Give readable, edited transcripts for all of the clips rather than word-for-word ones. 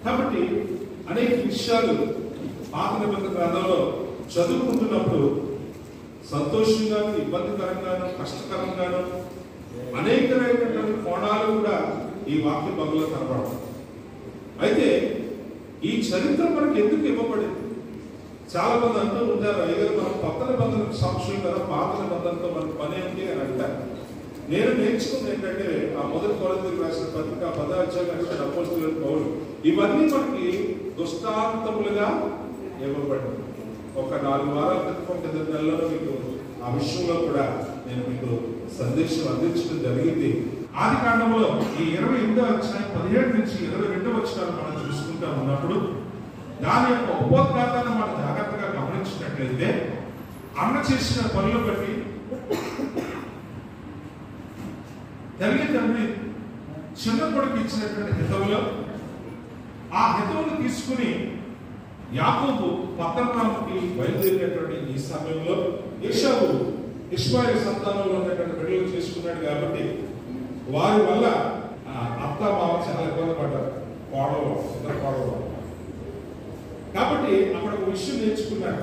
కాబట్టి అనేక విషయాలు పాత నిబంధన గ్రంథంలో చదువుకుంటున్నప్పుడు సంతోషంగాను, ఇబ్బందికరంగాను, కష్టకరంగాను అనేకమైనటువంటి కోణాలు కూడా ఈ వాక్య భాగంలో కనపడతాయి. అయితే ఈ చరిత్ర మనకి ఎందుకు ఇవ్వబడింది? చాలా మంది అంటూ ఉంటారు, అయ్యారు మనం కొత్త నిబంధనకు సాక్షులు కదా, పాత నిబంధనతో మనకు పని ఏంటి అని అంటారు. నేను నేర్చుకుంది ఏంటంటే ఆ మొదటి కొరింథీయులకు రాసిన పత్రిక 10వ అధ్యాయం అపోస్తలుడైన పౌలు ఇవన్నీ మనకి దృష్టాంతములుగా ఇవ్వబడింది. ఒక 4 వారాల క్రితం కింద నెలలో మీకు ఆ విషయంలో కూడా నేను మీకు సందేశం అందించడం జరిగింది. ఆది కాండంలో ఈ 28వ అధ్యాయం 17 నుంచి 22వ వచనాలు మనం చూసుకుంటా ఉన్నప్పుడు దాని యొక్క ఉపోద్ఘాతాన్ని మనం జాగ్రత్తగా గమనించినట్లయితే అన్న చేసిన పనులు బట్టి తండ్రి చిన్న కొడుకు ఇచ్చినటువంటి హితవులో ఆ హితవును తీసుకుని యాకోబు పట్టణానికి బయలుదేరినటువంటి ఈ సమయంలో ఏశావు ఇష్మాయేలు సంతానంలో ఉన్నటువంటి బిడ్డలు చేసుకున్నాడు కాబట్టి వారి వల్ల అత్త మామ చాలా ఇబ్బంది పడ్డారు. ఇద్దరు కోడలు కాబట్టి అక్కడ ఒక విషయం నేర్చుకున్నాడు.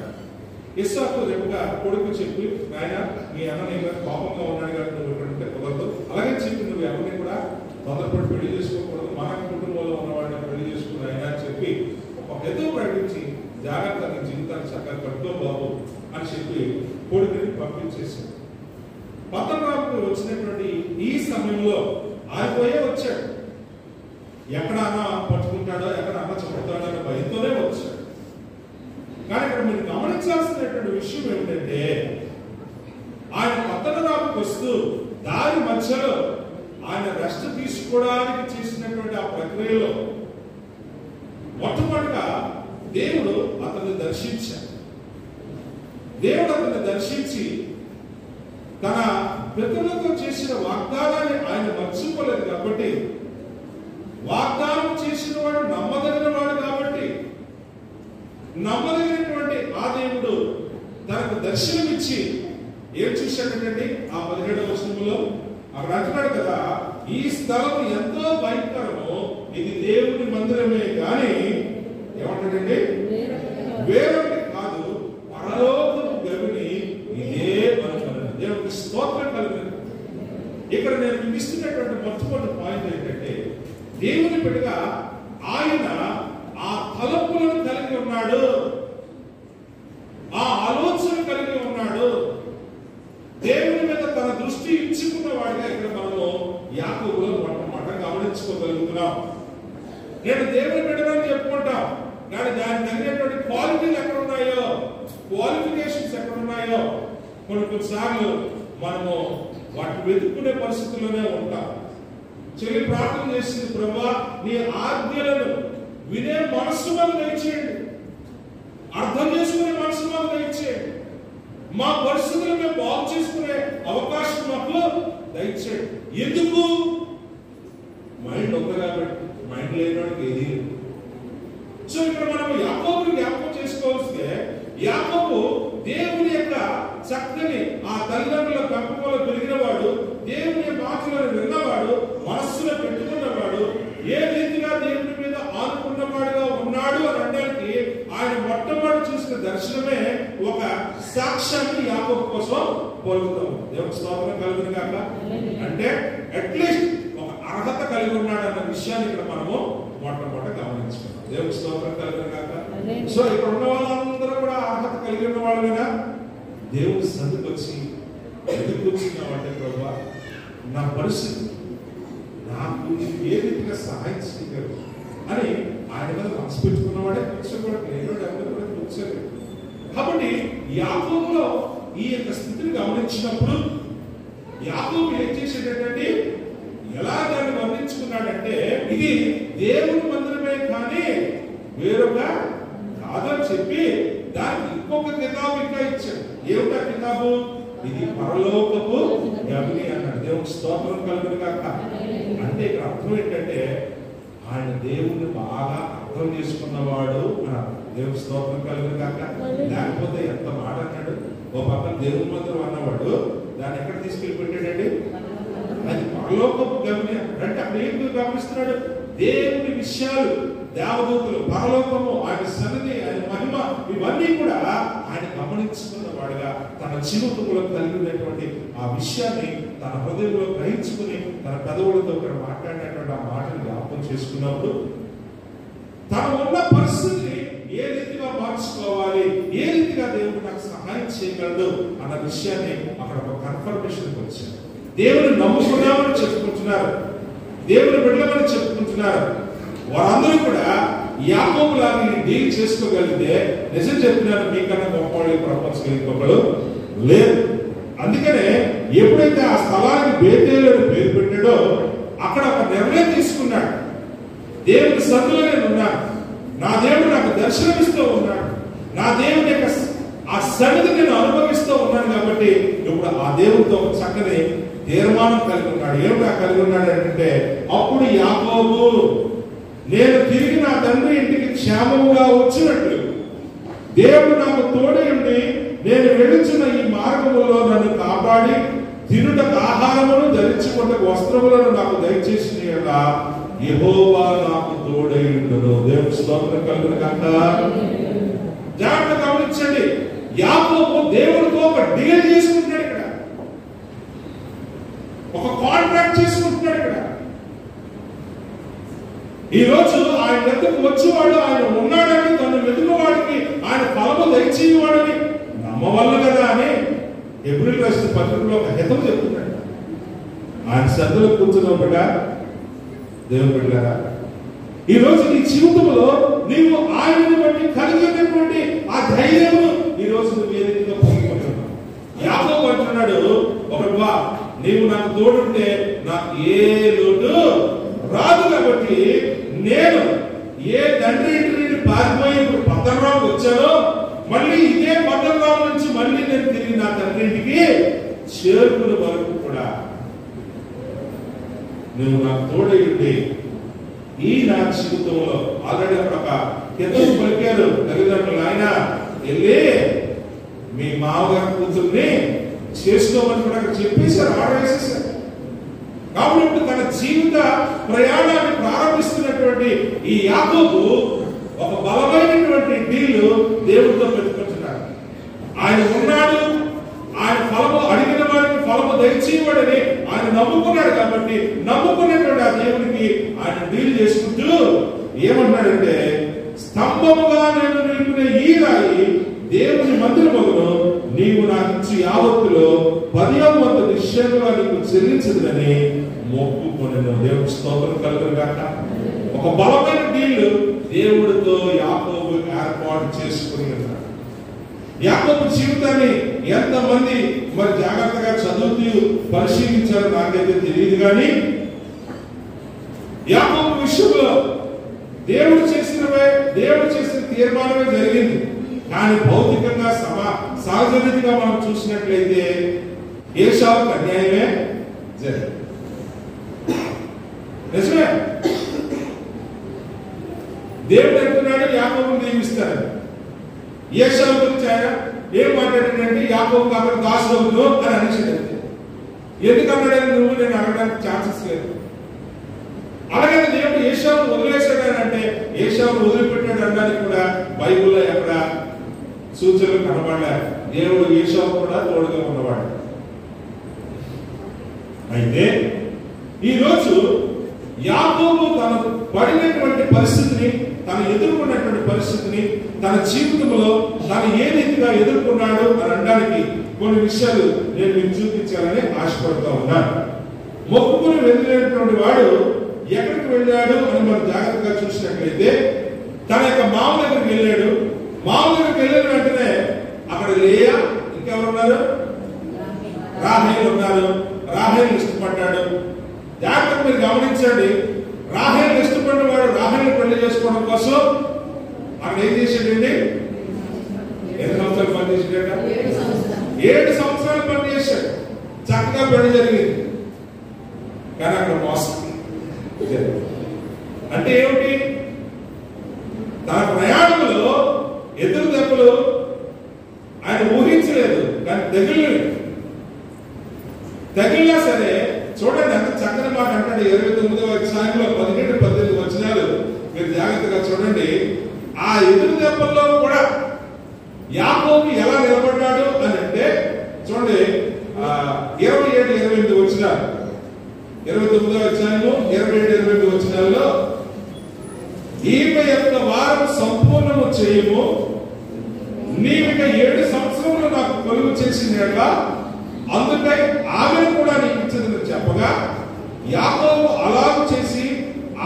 ఇస్సాకు రేపుగా కొడుకు చెప్పి, నాయన మీ అన్న నీ మీద కోపంగా ఉన్నాడు కాబట్టి నువ్వు ఇక్కడ ఉంటే కుదరదు, అలాగే చెప్పి నువ్వు ఎవరిని కూడా తొందరపడి పెళ్లి చేసుకోకూడదు, మన కుటుంబంలో ఉన్నవాడిని పెళ్లి చేసుకున్నాయన అని చెప్పి ఒక హితవు ప్రకటించి జాగ్రత్త నీ జీవితాన్ని చక్కగా కట్టుకో బాబు అని చెప్పి కొడుకుని పంపించేశాడు. పట్టణానికి వచ్చినటువంటి ఈ సమయంలో ఆయన పోయే వచ్చాడు. ఎక్కడ అన్న పట్టుకుంటాడో, ఎక్కడ అన్న చెబుతాడో అనే భయంతోనే వచ్చాడు. కానీ ఇక్కడ మీరు గమనించాల్సినటువంటి విషయం ఏమిటంటే ఆయన పట్టణానికి వస్తూ దారి మధ్యలో ఆయన రెస్ట్ తీసుకోవడానికి చేసినటువంటి ఆ ప్రక్రియలో మొట్టమొదటిగా దేవుడు అతన్ని దర్శించాడు. దేవుడు అతన్ని దర్శించి తన పితరులతో చేసిన వాగ్దానాన్ని ఆయన మర్చిపోలేదు కాబట్టి, వాగ్దానం చేసిన వాడు నమ్మదగిన వాడు కాబట్టి, నమ్మదగినటువంటి ఆ దేవుడు తనకు దర్శనమిచ్చి ఏం చూశాడంటే ఆ 17వ వచనంలో అక్కడ అంటున్నాడు కదా, ఈ స్థలం ఎంతో భయంకరము, ఇది దేవుని మందిరమే కానీ ఏమంటాడండి వేరొకటి కాదు, పరలోకపు గవిని ఇదే మనకు దేవుడికి స్తోత్రం కలుగుతుంది. ఇక్కడ నేను మీకు ఇస్తున్నటువంటి మొట్టమొదటి పాయింట్ ఏంటంటే దేవుని బిడ్డగా ఆయన ఆ తలపులను కలిగి ఉన్నాడు, ఆ ఆలోచన కలిగి ఉన్నాడు. దేవుని మీద తన దృష్టి ఇచ్చుకున్న వాడిగా ఇక్కడ మనము యాకోబులో మొట్టమొదట గమనించుకోగలుగుతున్నాం. నేను దేవుని బిడ్డని చెప్పుకుంటాం, కానీ దానికి తగినటువంటి క్వాలిటీలు ఎక్కడ ఉన్నాయో, క్వాలిఫికేషన్స్ ఎక్కడ ఉన్నాయో కొన్నిసార్లు మనము వాటిని వెతుక్కునే పరిస్థితుల్లోనే ఉంటాం. చెల్లి ప్రార్థన చేసింది, ప్రభువా నీ ఆజ్ఞలను వినే మనస్సు మాకు దయచేయండి, అర్థం చేసుకునే మనస్సు మాకు దయచేయండి, మా పరిస్థితులను మేము బాగు చేసుకునే అవకాశం మాకు దయచేయండి. ఎందుకు? మైండ్ ఉంది కాబట్టి, మైండ్ లేనివాడికి ఏది. సో ఇక్కడ మనం యాకోబుని జ్ఞాపకం చేసుకోవాల్సిందే. యాకోబు దేవుని యొక్క చక్కని ఆ తల్లిదండ్రుల పెంపకంలో పెరిగిన వాడు, దేవుని మాటలను విన్నవాడు, మనస్సులో పెట్టుకున్నవాడు, ఏ రీతిగా దేవుని మీద ఆనుకున్నవాడుగా ఉన్నాడు అని అనడానికి ఆయన మొట్టమొదటి చూసిన దర్శనమే ఒక సాక్ష్యాన్ని యాకోబు కోసం కోరుతాము. దేవుని స్తోత్రం కలుగును గాక. అంటే అట్లీస్ట్ ఒక అర్హత కలిగి ఉన్నాడు అన్న విషయాన్ని ఇక్కడ మనము మొట్టమొదట గమనించుకున్నాం. దేవుని స్తోత్రం కలుగును గాక. సో ఇక్కడ ఉన్న వాళ్ళందరూ కూడా అర్హత కలిగి ఉన్న వాళ్ళైనా దేవుని సన్నిధికి వచ్చి ఎదురు వచ్చినామంటే, ప్రభువా నా పరిస్థితి నాకు ఏ రీతిగా సహాయం చేయగలరు అని ఆయన మీద మనసు పెట్టుకున్నవాడే కూర్చోబడి. కాబట్టి యాకోబులో ఈ యొక్క స్థితిని గమనించినప్పుడు యాకోబు ఏం చేసేటంటే ఎలా దాన్ని వర్ణించుకున్నాడంటే, ఇది దేవుని మందిరమే కానీ వేరొక కాదని చెప్పి దానికి ఇంకొక కితాబు ఇంకా ఇచ్చాడు. ఏమిటా కితాబు? ఇది పరలోకపు గవిని అన్నాడు. దేవుని స్తోత్రం కలుగును గాక. అంటే ఇక్కడ అర్థం ఏంటంటే ఆయన దేవుణ్ణి బాగా అర్థం చేసుకున్నవాడు అన్నాడు. దేవుని స్తోత్రం కలుగును గాక. లేకపోతే ఎంత మాట అన్నాడు. ఓ పక్కన దేవుని మందిరం అన్నవాడు దాన్ని ఎక్కడ తీసుకెళ్ళి పెట్టాడండి? అది పరలోకపు గవిని అంటే అక్కడ ఏం గమనిస్తున్నాడు? దేవుని విషయాలు దేవదూతలు, పరలోకము, ఆయన సన్నిధి, ఆయన మహిమ ఇవన్నీ కూడా ఆయన గమనించుకున్న వాడుగా తన జీవితంలో కలిగినటువంటి ఆ విషయాన్ని తన హృదయంలో గ్రహించుకుని తన పెదవులతో ఇక్కడ మాట్లాడినటువంటి ఆ మాటలు జ్ఞాపకం చేసుకున్నప్పుడు తన ఉన్న పరిస్థితిని ఏ రీతిగా మార్చుకోవాలి, ఏ రీతిగా దేవుడు నాకు సహాయం చేయగలడు అన్న విషయాన్ని అక్కడ ఒక కన్ఫర్మేషన్ వచ్చారు. దేవుని నమ్ముకున్నామని చెప్పుకుంటున్నారు, దేవుని బిడ్డమని చెప్పుకుంటున్నారు. వారందరూ కూడా యాకోబు లాగా డీల్ చేసుకోగలిగితే నిజం చెప్తున్నాను, మీకన్నా గొప్పవాళ్ళు ప్రపంచం ఇంకొకరు లేదు. అందుకనే ఎప్పుడైతే ఆ స్థలానికి బేతేలు అని పేరు పెట్టాడో అక్కడ ఒక నిర్ణయం తీసుకున్నాడు. దేవుని సన్నిధిలో నేను ఉన్నాను, నా దేవుడు నాకు దర్శనమిస్తూ ఉన్నాడు, నా దేవుని యొక్క ఆ సన్నిధి నేను అనుభవిస్తూ ఉన్నాను కాబట్టి ఇప్పుడు ఆ దేవుడితో ఒక చక్కని తీర్మానం కలిగి ఉన్నాడు. ఏమిటా కలిగి ఉన్నాడు అంటే, అప్పుడు యాకోబు నేను తిరిగి నా తండ్రి ఇంటికి క్షేమముగా వచ్చినట్లు దేవుడు నాకు తోడై ఉండి నేను వెళుచున్న ఈ మార్గములో నన్ను కాపాడి తినుటకు ఆహారమును, ధరించుకున్నకు వస్త్రములను నాకు దయచేసిన యెహోవా నాకు తోడై ఉండును. దేవుని స్తోత్రం కలుగును గాక. జాగ్రత్త గమనించండి, యాకోబు దేవుడితో ఒక డీల్ చేసుకుంటున్నాడు, ఇక్కడ ఒక కాంట్రాక్ట్ చేసుకుంటున్నాడు. ఇక్కడ ఈ రోజు ఆయన ఎద్దకు వచ్చేవాడు, ఆయన ఉన్నాడని, తను వెతుకువాడికి ఆయన ఫలము దయచేవాడని నమ్మవల్ల కదా అని ఏప్రిల్ రాసిన పత్రికలో ఒక హితం చెప్తున్నాడు. ఆయన శ్రద్ధలో కూర్చున్న బిడ్డ, దేవుని బిడ్డలారా, ఈ రోజు నీ జీవితంలో నీవు ఆయనను బట్టి కలిగినటువంటి ఆ ధైర్యము ఈ రోజు నువ్వు ఏ రీతిగా పొందుకుంటున్నావు. యాకోబు అంటున్నాడు, ఒకవా నీవు నాకు తోడుంటే నాకు ఏ లోటు రాదు, కాబట్టి నేను ఏ తండ్రి ఇంటి నుండి పారిపోయి ఇప్పుడు పద్దర్రావుకి వచ్చానో మళ్ళీ ఇదే పద్దర్రావు నుంచి మళ్ళీ నేను తిరిగి నా తండ్రి ఇంటికి చేరుకునే వరకు కూడా నువ్వు నాకు తోడై ఉండి ఈ నా జీవితంలో ఆల్రెడీ అక్కడ ఒక హితం పలికారు తల్లిదండ్రులు, ఆయన వెళ్ళి మీ మామగారి కూతుర్ని చేసుకోమని కూడా అక్కడ చెప్పేశారు, ఆర్డర్ వేసేసారు. కాబట్టి ఇప్పుడు తన జీవిత ప్రయాణాన్ని ప్రారంభిస్తున్నటువంటి ఈ యాకోబు ఒక బలమైనటువంటి డీల్ దేవుడితో పెట్టుకుంటున్నాడు. ఆయన ఉన్నాడు, ఆయన ఫలము అడిగిన వాడికి ఫలము దయచేయవాడని ఆయన నమ్ముకున్నాడు. కాబట్టి నమ్ముకున్నటువంటి ఆ దేవునికి ఆయన డీల్ చేసుకుంటూ ఏమన్నాడంటే, స్తంభముగా నేను నిలిపిన ఈ రాయి దేవుని మందిరమును నీవు నాకు ఇచ్చి యావత్తులో 10వ వంతు నిశ్చయముగా నీకు చెల్లించదని మొక్కుకొనెను. దేవుని స్తోత్రం కలుగును గాక. ఒక బలమైన డీల్ దేవుడితో యాకోబు ఏర్పాటు చేసుకుని ఉన్నాడు. యాకోబు జీవితాన్ని ఎంతమంది మరి జాగ్రత్తగా చదువుతూ పరిశీలించారో నాకైతే తెలియదు, కానీ యాకోబు విషయంలో దేవుడు చేసిన తీర్మానమే జరిగింది. కానీ భౌతికంగా సహజరీతిగా మనం చూసినట్లయితే ఏశావుకు అన్యాయమే జరిగింది. నిజమే, దేవుడు అంటున్నాడు యాకోబును దీవిస్తాడు. ఏశావు గురించి ఆయన ఏం మాట్లాడాడంటే, యాకోబు కాబట్టి దాసుడు అని అనిచాడు. ఎందుకన్నాడని నువ్వు నేను అడగడానికి ఛాన్సెస్ లేదు. అలాగే దేవుడు ఏశావును వదిలేశాడని అంటే, ఏశావును వదిలిపెట్టాడు అనడానికి కూడా బైబిల్లో ఎక్కడ సూచనలు కనబడలే. దేవుడు ఏశావు కూడా తోడుగా ఉన్నవాడు. అయితే ఈరోజు యాకోబు తను పడినటువంటి పరిస్థితిని, తను ఎదుర్కొన్నటువంటి పరిస్థితిని, తన జీవితంలో తను ఏ రీతిగా ఎదుర్కొన్నాడు అని అనడానికి కొన్ని విషయాలు నేను మీకు చూపించాలని ఆశపడుతూ ఉన్నాను. మొక్కుకుని వెళ్ళినటువంటి వాడు ఎక్కడికి వెళ్ళాడు అని మనం జాగ్రత్తగా చూసినట్లయితే, తన యొక్క మామ దగ్గరికి వెళ్ళాడు. మామ దగ్గరికి వెళ్ళిన వెంటనే అక్కడ లేయా, ఇంకెవరున్నారు, రాహేలు ఉన్నారు. రాహేలు ఇష్టపడ్డాడు. జాగ్రత్తగా మీరు గమనించండి, రాహేలు ఇష్టపడిన వాడు రాహేలు పెళ్లి చేసుకోవడం కోసం అక్కడ ఏం చేశాడండి? ఎన్ని సంవత్సరాలు పనిచేసాడ? 7 సంవత్సరాలు పనిచేశాడు. చక్కగా పెళ్లి జరిగింది. కానీ అక్కడ మోసం అంటే ఏమిటి? తన ప్రయాణంలో ఎదురు దెబ్బలు ఆయన ఊహించలేదు, కానీ తగిలినా సరే చూడండి ఎంత చక్కని మాట అంటాడు. 29వ అధ్యాయంలో 17-18 వచనాలు మీరు జాగ్రత్తగా చూడండి, ఆ ఎదురు దెబ్బల్లో కూడా యాకోబు ఎలా నిలబడ్డాడు అని అంటే చూడండి, 27-28 వచనాలు, 29వ అధ్యాయము 27-28 వచనాల్లో, ఈమె యొక్క వారం సంపూర్ణము చేయము, నీవిక 7 సంవత్సరములు నాకు కొలువు చేసినట్లా, అందుకై ఆమె కూడా నీకు ఇచ్చేదని చెప్పగా, యాకోబు అలాగూ చేసి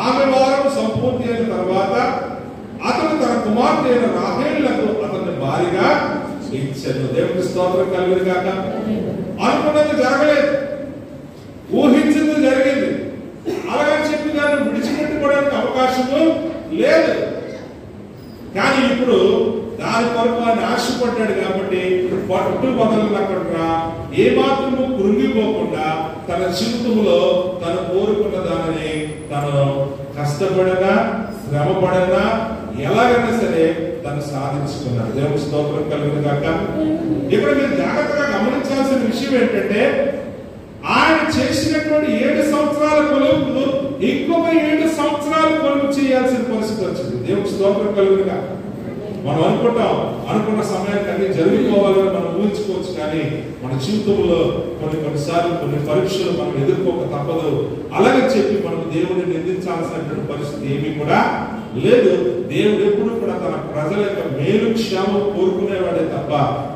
ఆమె వారం సంపూర్తి అయిన తర్వాత అతను తన కుమార్తె అయిన రాహేలుకు అతన్ని భారీగా ఇచ్చాడు. దేవుడి స్తోత్రం కలుగును గాక. అనుకున్నది జరగలేదు, ఊహించింది జరిగింది. అలాగని చెప్పి దాన్ని విడిచిపెట్టుకోవడానికి అవకాశము లేదు. కానీ ఇప్పుడు దాని కొరకు ఆయన ఆశపడ్డాడు కాబట్టి పట్టు బదలకుండా ఏ మాత్రము కృంగిపోకుండా తన జీవితంలో తను కోరుకున్న దానిని తను కష్టపడగా శ్రమపడగా ఎలాగైనా సరే తను సాధించుకున్నాడు. దేవుని స్తోత్రం కలుగును గాక. ఇక్కడ మీరు జాగ్రత్తగా గమనించాల్సిన విషయం ఏంటంటే, ఆయన చేసినటువంటి 7 సంవత్సరాల కొలువుకు ఇంకొక 7 సంవత్సరాల కొలువు చేయాల్సిన పరిస్థితి వచ్చింది. దేవుని స్తోత్రం కలుగును గాక. మనం అనుకున్న సమయానికి అన్ని జరిగిపోవాలని మనం ఊహించుకోవచ్చు, కానీ మన జీవితంలో కొన్నిసార్లు కొన్ని పరీక్షలు మనం ఎదుర్కోక తప్పదు. అలాగే చెప్పి మనం దేవుడిని నిందించాల్సినటువంటి పరిస్థితి ఏమీ కూడా లేదు. దేవుడు ఎప్పుడు కూడా తన ప్రజల యొక్క మేలు క్షేమం కోరుకునేవాడే తప్ప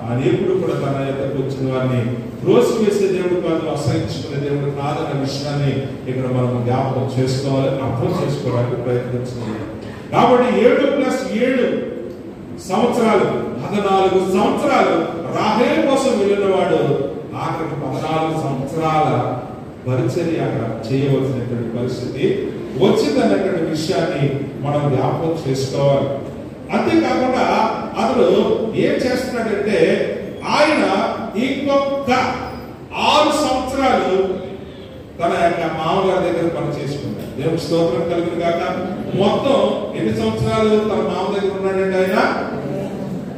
ఆయన ఎప్పుడు కూడా తన యొక్కకు వచ్చిన వారిని త్రోసివేసే దేవుడు కాదు, అసహించుకునే దేవుడు కాదన్న విషయాన్ని ఇక్కడ మనం జ్ఞాపకం చేసుకోవాలి, అర్థం చేసుకోవడానికి ప్రయత్నించాలి. కాబట్టి 7+7 సంవత్సరాలు 14 సంవత్సరాలు రాహేలు కోసం వెళ్ళిన వాడు ఆఖరికి 14 సంవత్సరాల పరిచర్య అక్కడ చేయవలసినటువంటి పరిస్థితి వచ్చిందన్నటువంటి విషయాన్ని మనం జ్ఞాపకం చేసుకోవాలి. అంతేకాకుండా అతడు ఏం చేస్తున్నాడంటే, ఆయన ఇంకొక 6 సంవత్సరాలు తన యొక్క మామగారి దగ్గర పని చేసుకున్నాడు. దేవుని స్తోత్రం కలుగును గాక. మొత్తం ఎన్ని సంవత్సరాలు తన మామ దగ్గర ఉన్నాడంటే, ఆయన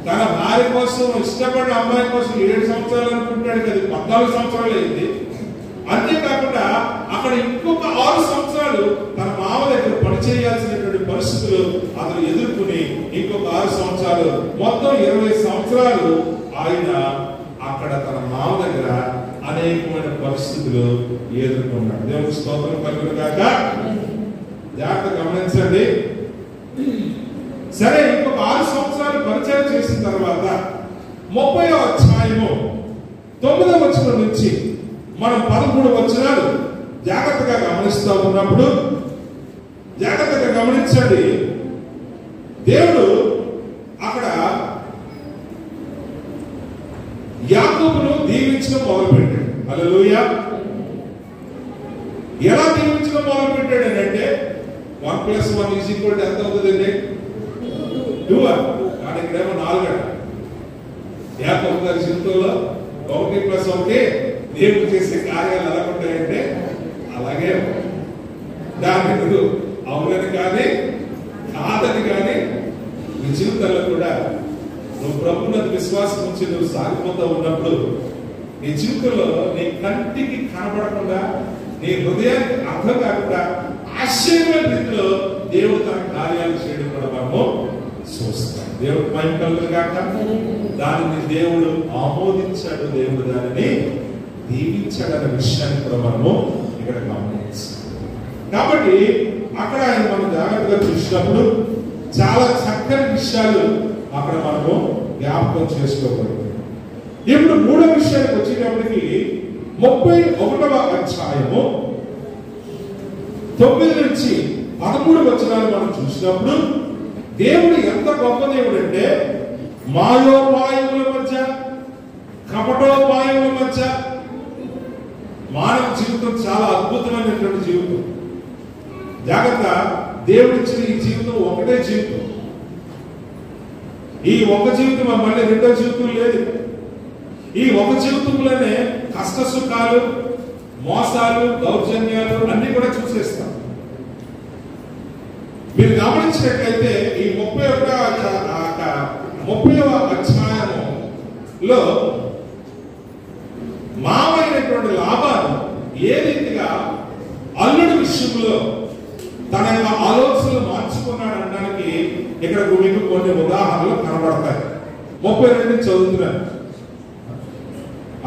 తన భార్య కోసం ఇష్టపడిన అమ్మాయి కోసం 7 సంవత్సరాలు అనుకుంటాడు కదా, 14 సంవత్సరాలు అయింది. అంతేకాకుండా అక్కడ ఇంకొక 6 సంవత్సరాలు తన మామ దగ్గర పని చేయాల్సినటువంటి పరిస్థితులు అతను ఎదుర్కొని ఇంకొక 6 సంవత్సరాలు మొత్తం 20 సంవత్సరాలు ఆయన అక్కడ తన మామ దగ్గర అనేకమైన పరిస్థితులు ఎదుర్కొన్నాడు. దేవుని స్తోత్రం కలుగును గాక. జాగ్రత్త గమనించండి. సరే, ఇంకొక 6 సంవత్సరాలు పరిచయం చేసిన తర్వాత 30వ అధ్యాయము 9వ వచనం నుంచి మనం 13 వచనాలు జాగ్రత్తగా గమనిస్తూ ఉన్నప్పుడు జాగ్రత్తగా గమనించండి. దేవుడు అక్కడ యాకోబును దీవించడం మొదలుపెట్టాడు. హల్లెలూయా. ఎలా దీవించడం మొదలుపెట్టాడు అంటే 1+1 ఎంత అవుతుందండి? 2. కానీ ఇక్కడేమో 4 అంట. యాకోబు గారి జీవితంలో 1+1 దేవుడు చేసే కార్యాలు ఎలా ఉంటాయంటే అలాగే దాని అవునని కానీ కాదని కానీ నీ జీవితంలో కూడా నువ్వు ప్రభువునందు విశ్వాసం ఉంచి నువ్వు సాగిపోతూ ఉన్నప్పుడు నీ జీవితంలో నీ కంటికి కనబడకుండా నీ హృదయానికి అర్థం కాకుండా ఆశ్చర్యమైన రీతిలో దేవుడు తన కార్యాలు చేయడం కూడా మనము చూస్తాం. దేవుడు మహిమ కలుగును గాక. దానిని దేవుడు ఆమోదించాడు, దేవుడు దానిని దీవించాడనే విషయాన్ని కూడా మనము ఇక్కడ గమనించాం. కాబట్టి అక్కడ ఆయన మనం జాగ్రత్తగా చూసినప్పుడు చాలా చక్కని విషయాలు అక్కడ మనము జ్ఞాపకం చేసుకోకూడదు. ఇప్పుడు 3వ విషయానికి వచ్చేటప్పటికి 31వ అధ్యాయము 9 నుంచి 13 వచనాలు మనం చూసినప్పుడు దేవుడు ఎంత గొప్ప దేవుడు అంటే, మాయోపాయముల మధ్య కపటోపాయముల మధ్య మానవ జీవితం చాలా అద్భుతమైనటువంటి జీవితం. జాగ్రత్త, దేవుడిచ్చిన ఈ జీవితం ఒకటే జీవితం. ఈ ఒక జీవితం మళ్ళీ రెండో జీవితం లేదు. ఈ ఒక జీవితంలోనే కష్ట సుఖాలు, మోసాలు, దౌర్జన్యాలు అన్ని కూడా చూసేస్తాం. మీరు గమనించినట్లయితే ఈ 30వ అధ్యాయంలో మామైనటువంటి లాభాలు ఏ రీతిగా అల్లుడి విషయంలో తన యొక్క ఆలోచనలు మార్చుకున్నాడు అనడానికి ఇక్కడ మీకు కొన్ని ఉదాహరణలు కనబడతాయి. 32 చదువుతున్నాను.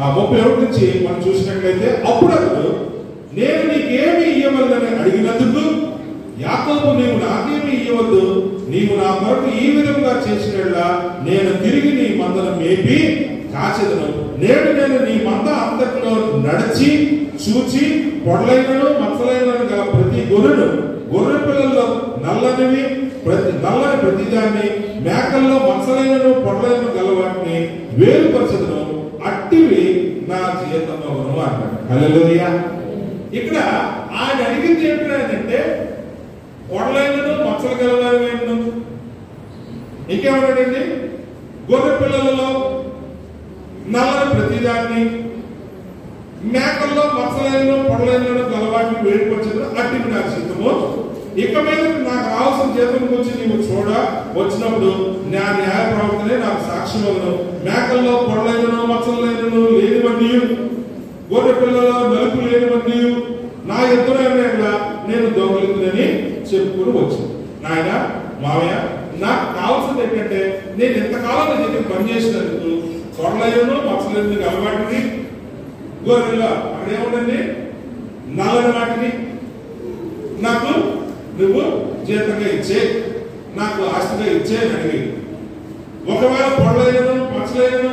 ఆ 31 నుంచి మనం చూసినట్లయితే, అప్పుడు అతడు, నేను నీకేమి ఇయ్యవలనని అడిగినందుకు యాకోబు, నీవు నాకేమి ఇయ్యవద్దు, నీవు నా కొరకు ఈ విధంగా చేసినట్లా నేను తిరిగి నీ మందను మేపి కాచెదను. నేను నీ మంద అంతట్లో నడిచి చూచి పొడలైనను మచ్చలైనను గల ప్రతి గొర్రె పిల్లల్లో నల్లని ప్రతిదాన్ని, మేకల్లో మచ్చలైనను పొడలైనను గల వాటిని వేరుపరచదును, అట్టివి నా జీవితంలో అన్నాడు. హల్లెలూయా. ఇక్కడ ఆయన అడిగింది ఏంటంటే పొడలైనను మచ్చలు గలవారు, ఇంకేమన్నాడండి, గొర్రె పిల్లలలో నల్లని ప్రతిదాన్ని, మేకల్లో మచ్చలైనను పొడలైనను గలవాటిని వేడుకొచ్చదు, అట్టివి నా జీతము. ఇక మీద నాకు రావాల్సిన జీతం వచ్చి నీవు వచ్చినప్పుడు నా న్యాయ ప్రవర్తనే నాకు సాక్ష్యం వలను. మేకల్లో పొడలైనను మచ్చలైనను లేనివన్నీ, గొర్రె పిల్లలో నలుపు లేనివన్నీ నా ఎదురైనా నేను దొంగలిందని చెప్పుకుని వచ్చింది. నాయన మావయ్య, నాకు కావాల్సింది ఏంటంటే, నేను ఎంతకాలం నీ దగ్గర పనిచేసినందుకు పొడలైనను మచ్చలైన అలవాటిని, గొర్రెల్లో అక్కడ ఏముండండి నల్లని వాటిని నాకు నువ్వు జీతంగా ఇచ్చే, నాకు ఆస్తిగా ఇచ్చే అని అడిగి, ఒకవేళ పొడలైనను మచ్చలైనను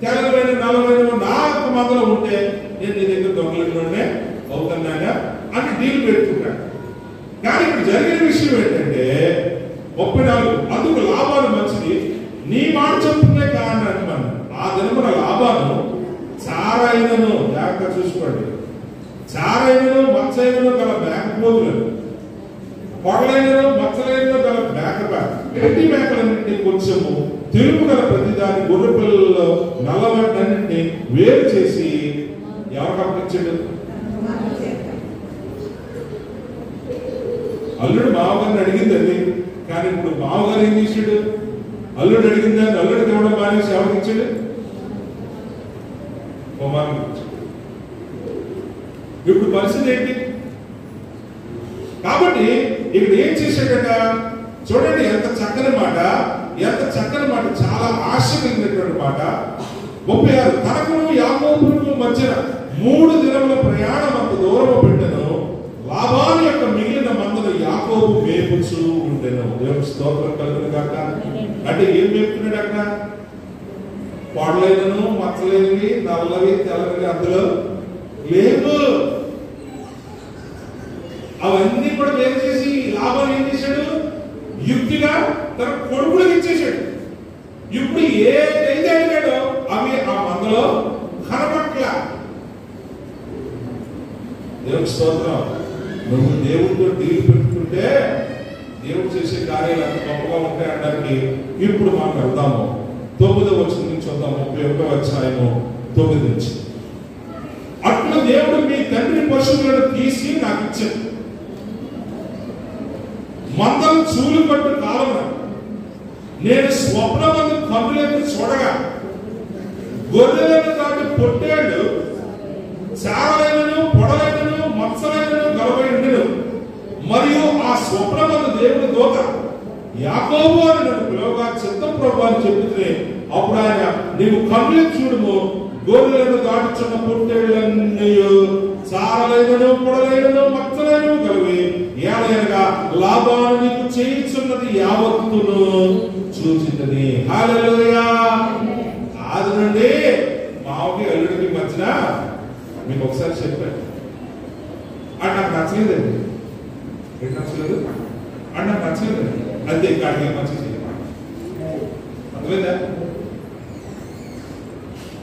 తెల్లమైన నల్లమైన నా మందలో ఉంటే నేను నీ దగ్గర దొంగలింటే అవుతున్నాగా అని డీల్ పెట్టుకుంటాడు. కానీ ఇక్కడ జరిగిన విషయం ఏంటంటే 34, అందుకు లాభాలు మంచిది, నీ మాట చెప్పుకునే కారణాన్ని మనం ఆ దినమున లాభాలు చారైనను, జాగ్రత్త చూసుకోండి, చారైనను మచ్చైనను గల మేకపోతులను, పొడలైనను మచ్చలైనను గల గడ్డి మేకలన్నింటినీ కొంచెము తెలుపు గల ప్రతిదాని గొర్రె పిల్లల్లో నల్లవాటినన్నింటినీ వేరు చేసి ఎవరికి అప్పగించాడు? అల్లుడు మామగారిని అడిగింది అది, కానీ ఇప్పుడు మామగారు ఏం చేశాడు? అల్లుడు అడిగిందని అల్లుడికి ఇవ్వడం మానేసి ఎవరికి ఇచ్చాడు? ఇప్పుడు పరిస్థితి ఏంటి? కాబట్టి ఇక్కడ ఏం చేశాడట చూడండి, ఎంత చక్కని మాట, ఎంత చక్కని మాట, చాలా ఆశ కలిగినటువంటి మాట. 36, తనకును యాకోబుకు మధ్యన 3 దినముల ప్రయాణం అంత దూరము పెట్టెను, లాబాను యొక్క మిగిలిన మందను యాకోబు మేపుచూ ఉండెను. దేవుని స్తోత్రం కలుగును గాక. అంటే ఏం మేపుతున్నాడు అక్కడ? పొడలైనను మచ్చలేనివి నల్లవి తెల్లవి అందులో లేవు. అవన్నీ కూడా వేరు చేసి లాభాలు ఏం చేశాడు? యుక్తిగా తన కొడుకులకు ఇచ్చేసాడు. ఇప్పుడు ఏదైతే అడిగాడో అవి ఆ మందలో కనపట్ల. దేవుని స్తోత్రం. నువ్వు దేవుడితో డీల్ పెట్టుకుంటే దేవుడు చేసే కార్యాలు అంత గొప్పగా ఉంటాయి అనడానికి ఇప్పుడు మనం వెళ్దాము. 9వ వచనం నుంచి చూద్దాం. 31వ అధ్యాయము 9 నుంచి. అట్లా దేవుడు మీ తండ్రి పశువులను తీసి నాకు ఇచ్చాడు, మందలు చూలు పట్టు కాలమున నేను స్వప్నమందు కన్నులెత్తి చూడగా గొర్రెలను దాటి పొట్టేళ్లు చారలైనను పొడలైనను మత్సలైనను గలవై ఉండెను. మరియు ఆ స్వప్నమందు దేవుని దూత యాకోబు అని నన్ను పిలువగా చిత్తం ప్రభు అని చెబుతూనే, అప్పుడు ఆయన, నీవు కన్నులెత్తి చూడుము, గొర్రెలను దాటుచున్న పొట్టేళ్లన్నీ చారలైనను పొడలైనను మచ్చలైనను కలివి ఏలయనగా లాభాను నీకు చేయించున్నది యావత్తును చూచితని. హల్లెలూయా. ఆది నుండి మావకి అల్లుడికి మధ్యన మీకు ఒకసారి చెప్పాను, అది నాకు నచ్చలేదండి. ఏం నచ్చలేదు? అది నాకు నచ్చలేదండి. అంతే, కాడికి మంచిగా చేయాలి. అర్థమైందా?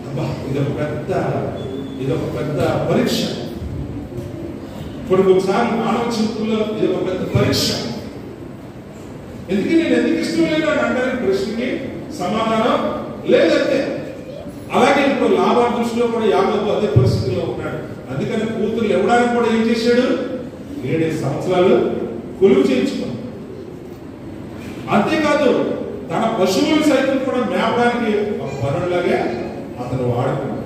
అబ్బా, ఇదొక పెద్ద పరీక్ష. ఒకసారి మానవ జీవితంలో ఇది ఒక పెద్ద పరీక్ష. ఎందుకు ఇష్టం లేదు అని అంటారు ప్రశ్నకి సమాధానం లేదంటే. అలాగే ఇప్పుడు లాభా దృష్టిలో కూడా యాకోబు అదే పరిస్థితిలో ఉన్నాడు. అందుకని కూతురు ఇవ్వడానికి కూడా ఏం చేశాడు? 7 సంవత్సరాలు కొలువు చేయించుకున్నాడు. అంతేకాదు తన పశువులు సైతం కూడా మేపడానికి ఒక పనులాగే అతను వాడుకున్నాడు.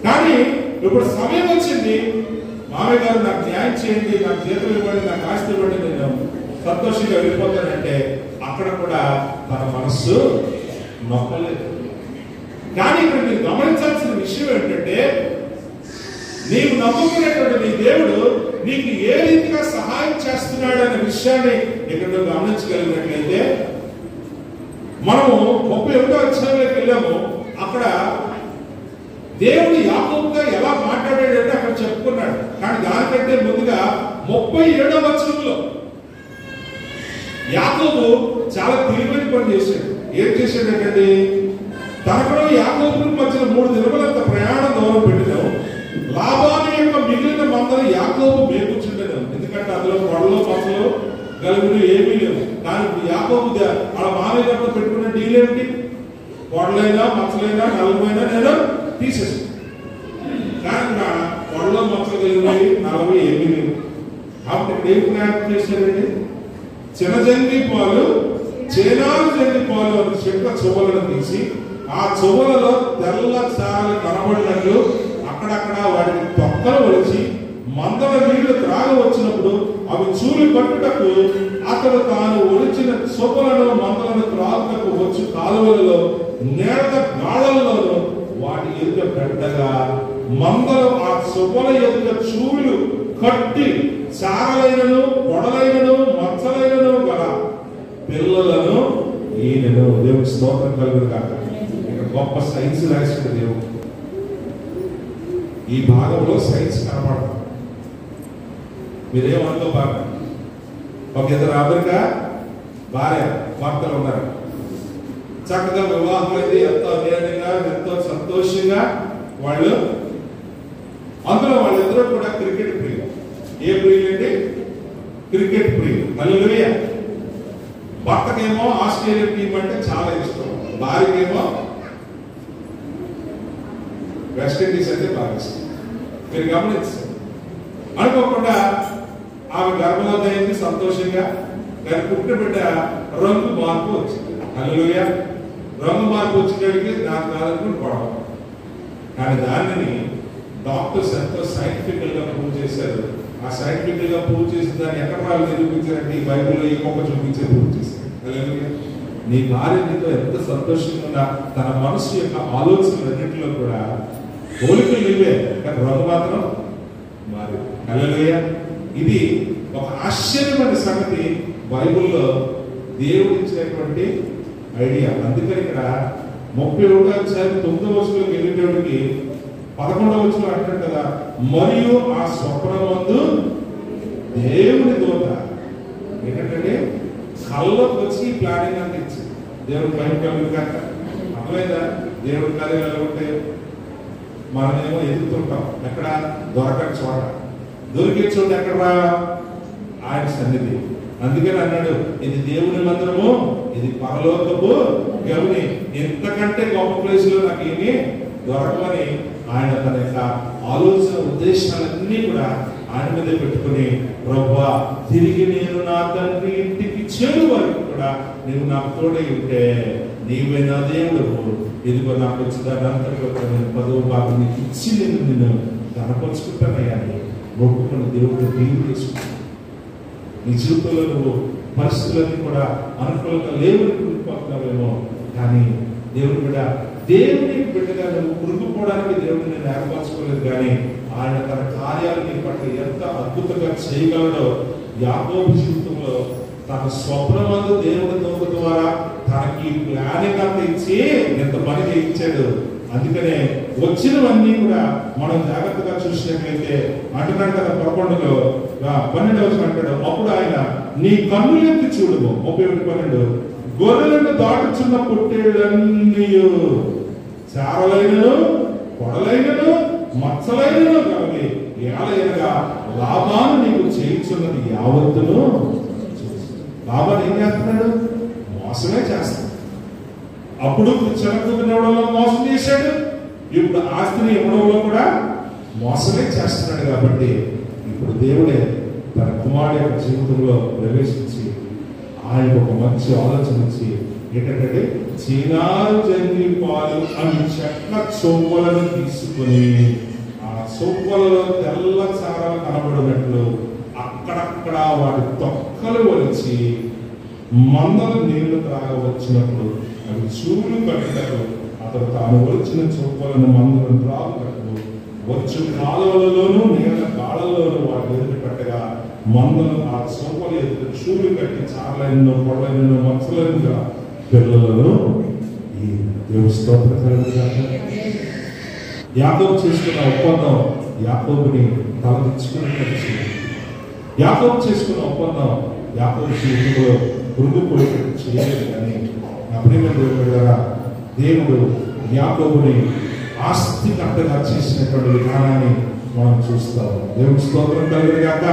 కానీ ఇప్పుడు సమయం వచ్చింది, మామయ్య గారు నాకు న్యాయం చేయండి, నాకు జీతం ఇవ్వండి, నాకు ఆస్తి ఇవ్వండి, నేను సంతోషంగా వెళ్ళిపోతానంటే ఆ అక్కడ కూడా తన మనస్సు నొక్కలేదు. కానీ ఇక్కడ మీరు గమనించాల్సిన విషయం ఏంటంటే, నీవు నమ్ముకునేటువంటి నీ దేవుడు నీకు ఏ రీతిగా సహాయం చేస్తున్నాడు అనే విషయాన్ని ఇక్కడ గమనించగలిగినట్లయితే, మనము 31వ అధ్యాయంలోకి వెళ్ళాము. అక్కడ దేవుడు యాకోబుగా ఎలా మాట్లాడాడంటే అక్కడ చెప్పుకున్నాడు. కానీ దానికంటే ముందుగా 37వ వచనంలో యాకోబు చాలా తెలివైన పని చేశాడు. ఏం చేశాడంటే, తనకు యాకోబుకు మధ్యన 3 దినములంత ప్రయాణం దూరం పెట్టినావు. లాబాను యొక్క మిగిలిన మందలు యాకోబు మేపుచుండెను. ఎందుకంటే అందులో కొడలో మచ్చలు గలుగులు ఏమీ లేవు. కానీ యాకోబు వాళ్ళ మామయ్యతో పెట్టుకున్న డీల్ ఏమిటి? కొడలైనా మచ్చలైనా నలుగురైనా నేను తీసేసి, కానీ కొడలో మచ్చలు కలిగినవి 40 ఏమీ లేవు. కాబట్టి ఇక్కడ ఏం ప్రయాణం చేశారండి? చిన్నజంగి పాలు చేనాలు జంగి పాలు అని చెట్ల చువ్వలను తీసి ఆ చువ్వలలో తెల్ల చారలు కనబడినట్లు అక్కడక్కడ వాటికి తొక్కలు ఒలిచి మందల నీళ్లు త్రాగ వచ్చినప్పుడు అవి చూలి పట్టుటకు అతడు తాను ఒలిచిన చువ్వలను మందలను త్రాగుటకు వచ్చి కాలువలలో నేల గాళల్లోనూ వాటి ఎదుట పెట్టగా మందలు ఆ చువ్వల ఎదుట చూలు కట్టి చారలైనను పొడలైనను మచ్చలైనను గల పిల్లలను ఈయనను. దేవుని స్తోత్రం కలుగును కాక. ఇక్కడ గొప్ప సైన్స్ రాసిన దేవుడు. ఈ భాగంలో సైన్స్ కనపడదు. మీరేమనుకో బాగా, ఒక ఇద్దరు అమెరికా భార్య భర్తలు ఉన్నారు. చక్కగా వివాహం అయితే ఎంతో అన్యాయంగా ఎంతో సంతోషంగా వాళ్ళు, అందులో వాళ్ళిద్దరూ కూడా క్రికెట్ ప్రియులు. ఏ ప్రియులు అంటే? క్రికెట్ ప్రియులు. హల్లెలూయా. భర్తకేమో ఆస్ట్రేలియా టీం అంటే చాలా ఇష్టం, భార్యకేమో వెస్టిండీస్ అంటే బాగా ఇష్టం. మీరు గమనించారు. అనుకోకుండా ఆమె గర్భవతి అయింది సంతోషంగా. దాని పుట్టిన బిడ్డ రంగు మార్పు వచ్చింది. హల్లెలూయా. రంగు మార్పు వచ్చేటికి దాని కాదనుకుని గొడవ. కానీ దానిని డాక్టర్స్ ఎంతో సైంటిఫికల్ గా ప్రూవ్ చేశారు. ఆ సైంటిఫికల్ గా ప్రూవ్ చేసిన దాన్ని ఎక్కడ వాళ్ళు నిరూపించారంటే ఈ బైబిల్లో ఈ మొక్క చూపించే ప్రూవ్ చేశారు. హల్లెలూయా. నీ భార్య నీతో ఎంత సంతోషంగా ఉన్నా తన మనసు యొక్క ఆలోచనలన్నింటిలో కూడా పోలికలు లేవే, కానీ రంగు మాత్రం మారి. హల్లెలూయా. ఇది ఒక ఆశ్చర్యమైన సంగతి బైబిల్లో దేవుడు ఇచ్చినటువంటి ఐడియా. అందుకని ఇక్కడ 31వ అధ్యాయం 9వ వచనంలోకి వెళ్ళేటప్పటికి 11వ వచనం అంటాడు కదా, మరియు ఆ స్వప్నమందు దేవుని దూత ఏంటంటే కళ్ళకు వచ్చి ప్లానింగ్ అంత ఇచ్చింది. దేవుడు భయం కలుగు కాక. అర్థమైందా? దేవుడి కార్యాలు ఎలా ఉంటే మనమేమో ఎదుగుతుంటాం. ఎక్కడ? దొరకని చోట. దొరికే చోట ఎక్కడ? ఆయన సన్నిధి. అందుకని అన్నాడు, ఇది దేవుని మందిరము, ఇది పరలోకపు గవిని. ఎంతకంటే గొప్ప ప్లేస్ లో నాకు ఏమి దొరకమని ఆయన తన యొక్క ఆలోచన ఉద్దేశాలన్నీ కూడా ఆయన మీదే పెట్టుకుని, ప్రభువా తిరిగి నేను నా తండ్రి ఇంటికి చేరు వరకు కూడా నీవు నాకు తోడై ఉంటే నీవే నా దేవుడు. ఇదిగో నాకు వచ్చిందని అంతట్లో 10వ భాగం నీకు ఇచ్చి నేను కనపరుచుకుంటానయ్యా అని ఒప్పుకున్న దేవుడు నీవు చేసుకుంటాను. నీ జీవితంలో నువ్వు పరిస్థితులన్నీ కూడా అనుకూలంగా లేవని కూలిపోతున్నావేమో, కానీ దేవుడు బిడ్డ, దేవుని బిడ్డగా నువ్వు కురుకుపోవడానికి దేవుడిని నేను ఏర్పరచుకోలేదు. కానీ ఆయన తన కార్యాలు నీ పట్ల ఎంత అద్భుతంగా చేయగలడో యాకోబు జీవితంలో తన స్వప్నమందు దేవుడి దూత ద్వారా తనకి ప్లానింగ్ అంతా ఇచ్చి ఎంత పని చేయించాడు. అందుకనే వచ్చినవన్నీ కూడా మనం జాగ్రత్తగా చూసినట్లయితే అంటున్నాడు కదా 11లో 12 అంటాడు, అప్పుడు ఆయన నీ కన్నులు ఎత్తి చూడము. 31:12 గొర్రెలను దాటుచున్న పొట్టేళ్ళన్నీ చారలైనను పొడలైనను మచ్చలైనను కలిగి ఏలయనగా లాభాన్ని నీకు చేయించున్నది యావత్తును. లాభాన్ని ఏం చేస్తున్నాడు? మోసమే చేస్తాడు. అప్పుడు చెలకున్నవడంలో మోసం చేశాడు, ఇప్పుడు ఆస్తిని ఇవ్వడంలో కూడా మోసమే చేస్తున్నాడు. కాబట్టి ఇప్పుడు దేవుడే తన కుమారుడు యొక్క జీవితంలో ప్రవేశించి ఆయన ఒక మంచి ఆలోచన ఇచ్చి ఏంటంటే చీనారు జంగి పాలు అవి చెట్ల చొవ్వలను తీసుకుని ఆ చొవ్వలలో తెల్ల చారలు కనబడినట్లు అక్కడక్కడ వాటి తొక్కలు ఒలిచి మందలు నీళ్లు త్రాగవచ్చినప్పుడు అవి చూలు కట్టారు. అతడు తాను వచ్చిన చొప్పలను మందలను త్రాగుటకు వచ్చు కాలువలలోనూ నీళ్ళ గాళ్ళలోనూ వాటి ఎదురు పెట్టగా మందలు ఆ చొప్పల ఎదురు చూలు కట్టి చాలైన పొడలైన మచ్చలైనగా పిల్లలను ఈ దేవుని స్తోత్రం. యాకోబు చేసుకున్న ఒప్పందం యాకోబుని తలదించుకుని యాకోబు చేసుకున్న ఒప్పందం యాకోబు జీవితంలో కృంగిపోయేటట్టు చేయలేదు. కానీ అప్పుడే దేవుడు యాకోబుని ఆస్తికర్తగా చేసినటువంటి విధానాన్ని మనం చూస్తాం. దేవుని స్తోత్రం కలిగిన కాక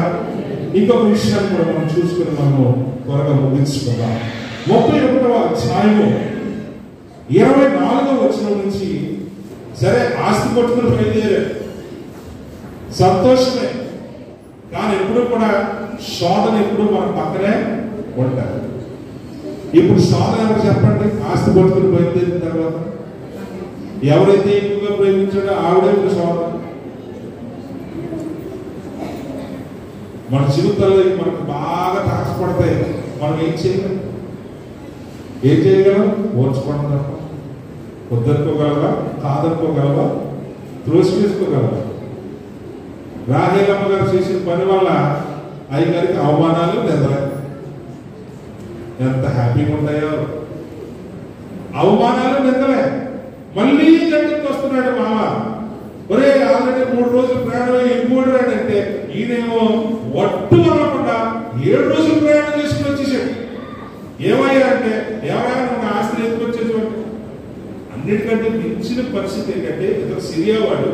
ఇంకొక విషయాన్ని కూడా మనం చూసుకుని మనము త్వరగా ముగించుకుందాం. 31వ అధ్యాయము 24వ వచనం నుంచి సరే ఆస్తి పట్టుకుని బయలుదేరారు, సంతోషమే. కానీ ఎప్పుడు కూడా శోధన ఎప్పుడు మన పక్కనే ఉంటారు. ఇప్పుడు శోధన ఎవరు చెప్పండి? ఆస్తి పట్టుకుని బయలుదేరిన తర్వాత ఎవరైతే ఎక్కువగా ప్రేమించాడో ఆవిడే శోధన. మన జీవితాల్లో మనకు బాగా తాకపడతాయి. మనం ఏం చేయగలం? ఓర్చుకోవడం తప్ప. వద్దనుకోగలవా? కాదనుకోగలవా? త్రోసివేసుకోగలవా? రాహేలమ్మ గారు చేసిన పని వల్ల అయ్యగారికి అవమానాలు నిద్ర. ఎంత హ్యాపీగా ఉంటాయో! అవమానాలు నిద్రలే. మళ్ళీ దగ్గరికి వస్తున్నాడు మామ. ఒరే ఆల్రెడీ 3 రోజులు ప్రయాణం ఎక్కువడంటే ఈయనేమో ఒట్టు అనకుండా 7 రోజులు ప్రయాణం చేసుకుని వచ్చేసాడు. ఏమయ్యా అంటే ఎవరైనా ఒక ఆస్తిని ఎత్తుకొచ్చేటువంటి అన్నిటికంటే మించిన పరిస్థితి ఏంటంటే ఇతను సిరియా వాడు.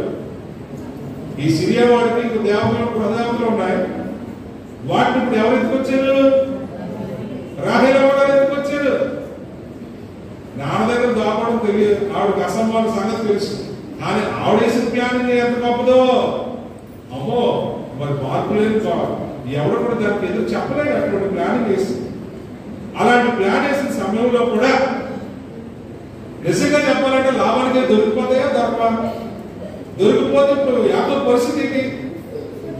ఈ సిరియా వాడికి ఇంకో దేవతలు ప్రదేవతలు ఉన్నాయి. వాటిని ఇప్పుడు ఎవరు ఎత్తుకొచ్చారు? రాహేలమ్మ గారు ఎత్తుకొచ్చారు. నాన్న దగ్గర దాపడం తెలియదు, ఆవిడకి అసంభవ సంగతి తెలుసు. కానీ ఆవిడేసిన ప్లాన్ ఎంత గొప్పదో! అమ్మో, మరి మార్పు లేదు. ఎవరు కూడా దానికి ఎదురు చెప్పలేదు. అటువంటి ప్లానింగ్ వేసి అలాంటి ప్లాన్ వేసిన సమయంలో కూడా నిజంగా చెప్పాలంటే లాభానికి దొరికిపోతాయా? దొరికిపోతే ఇప్పుడు యాకోబు పరిస్థితి ఏంటి?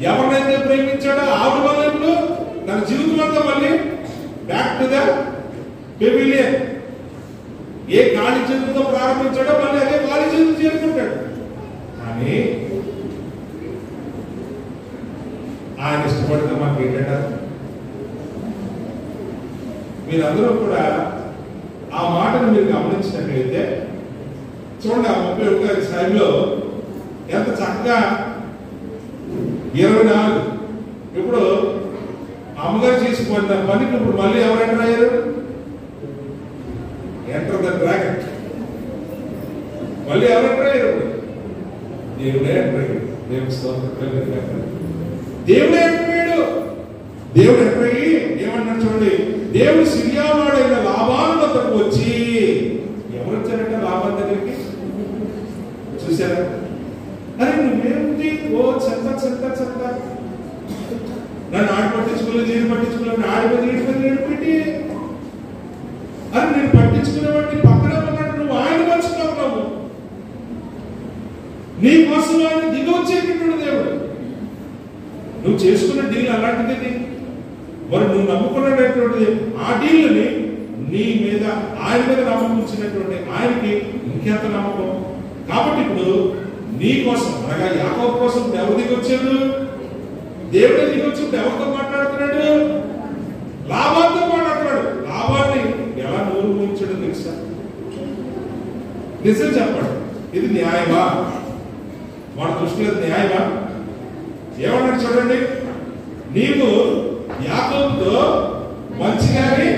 ఎవరినైతే ప్రేమించాడో ఆవిడ వల్ల ఇప్పుడు తన జీవితం అంతా మళ్ళీ బ్యాక్ టు ద పెవిలియన్. ఏ ఖాళీ చేతులతో ప్రారంభించాడో మళ్ళీ అదే ఖాళీ చేతులు చేరుకుంటాడు. కానీ ఆయన ఇష్టపడితే మనకి ఏంటంట? మీరందరూ కూడా ఆ మాటను మీరు గమనించినట్లయితే చూడండి, ఆ 31వ అధ్యాయంలో ఎంత చక్కగా 24 ఇప్పుడు అమ్మగారు చేసిపోయిన పనికి ఇప్పుడు మళ్ళీ ఎవరు ఎంటర్ అయ్యారు? Enter the dragon. మళ్ళీ ఎవరు ఎంటర్ అయ్యారు? దేవుడే ఎంటర్ అయ్యాడు. దేవుడి స్తోత్రం. దేవుడే ఎంటర్ అయ్యాడు. దేవుడు ఎంటర్ అయ్యి ఏమంటారు చూడండి, దేవుడు సిరియా వాడైన లాబాను వద్దకు వచ్చి, ఎవరు వచ్చారంటే లాబాను దగ్గరికి? చూసారా? అరే నువ్వేంటి ఓ చెత్త నన్ను ఆడి పట్టించుకోలేదు, నేను పట్టించుకోలేదు, ఆడి మీద పెట్టి అరే నేను పట్టించుకునేవాడిని పక్కన ఉన్నాడు, నువ్వు ఆయన మర్చిపోతున్నావు. నీ కోసం ఆయన దిగి వచ్చేటటువంటి దేవుడు. నువ్వు చేసుకున్న డీల్ అలాంటిది. మరి నువ్వు నమ్ముకున్నటువంటి ఆ డీల్ని నీ మీద ఆయన మీద నమ్మకం ఉంచినటువంటి ఆయనకి ఇంకెంత నమ్మకం. కాబట్టి ఇప్పుడు నీ కోసం అనగా యాకోబు కోసం ఎవరు దిగొచ్చాడు? దేవుడే దిగొచ్చి ఎవరితో మాట్లాడుతున్నాడు? లాభాలతో మాట్లాడుతున్నాడు. లాభాన్ని ఎలా నోరు మూయించడం తెలుసా? నిజం చెప్పండి, ఇది న్యాయమా? మన దృష్టిలో న్యాయమా? ఏమన్నాడు చూడండి, నీవు యాకోబుతో మంచిగాని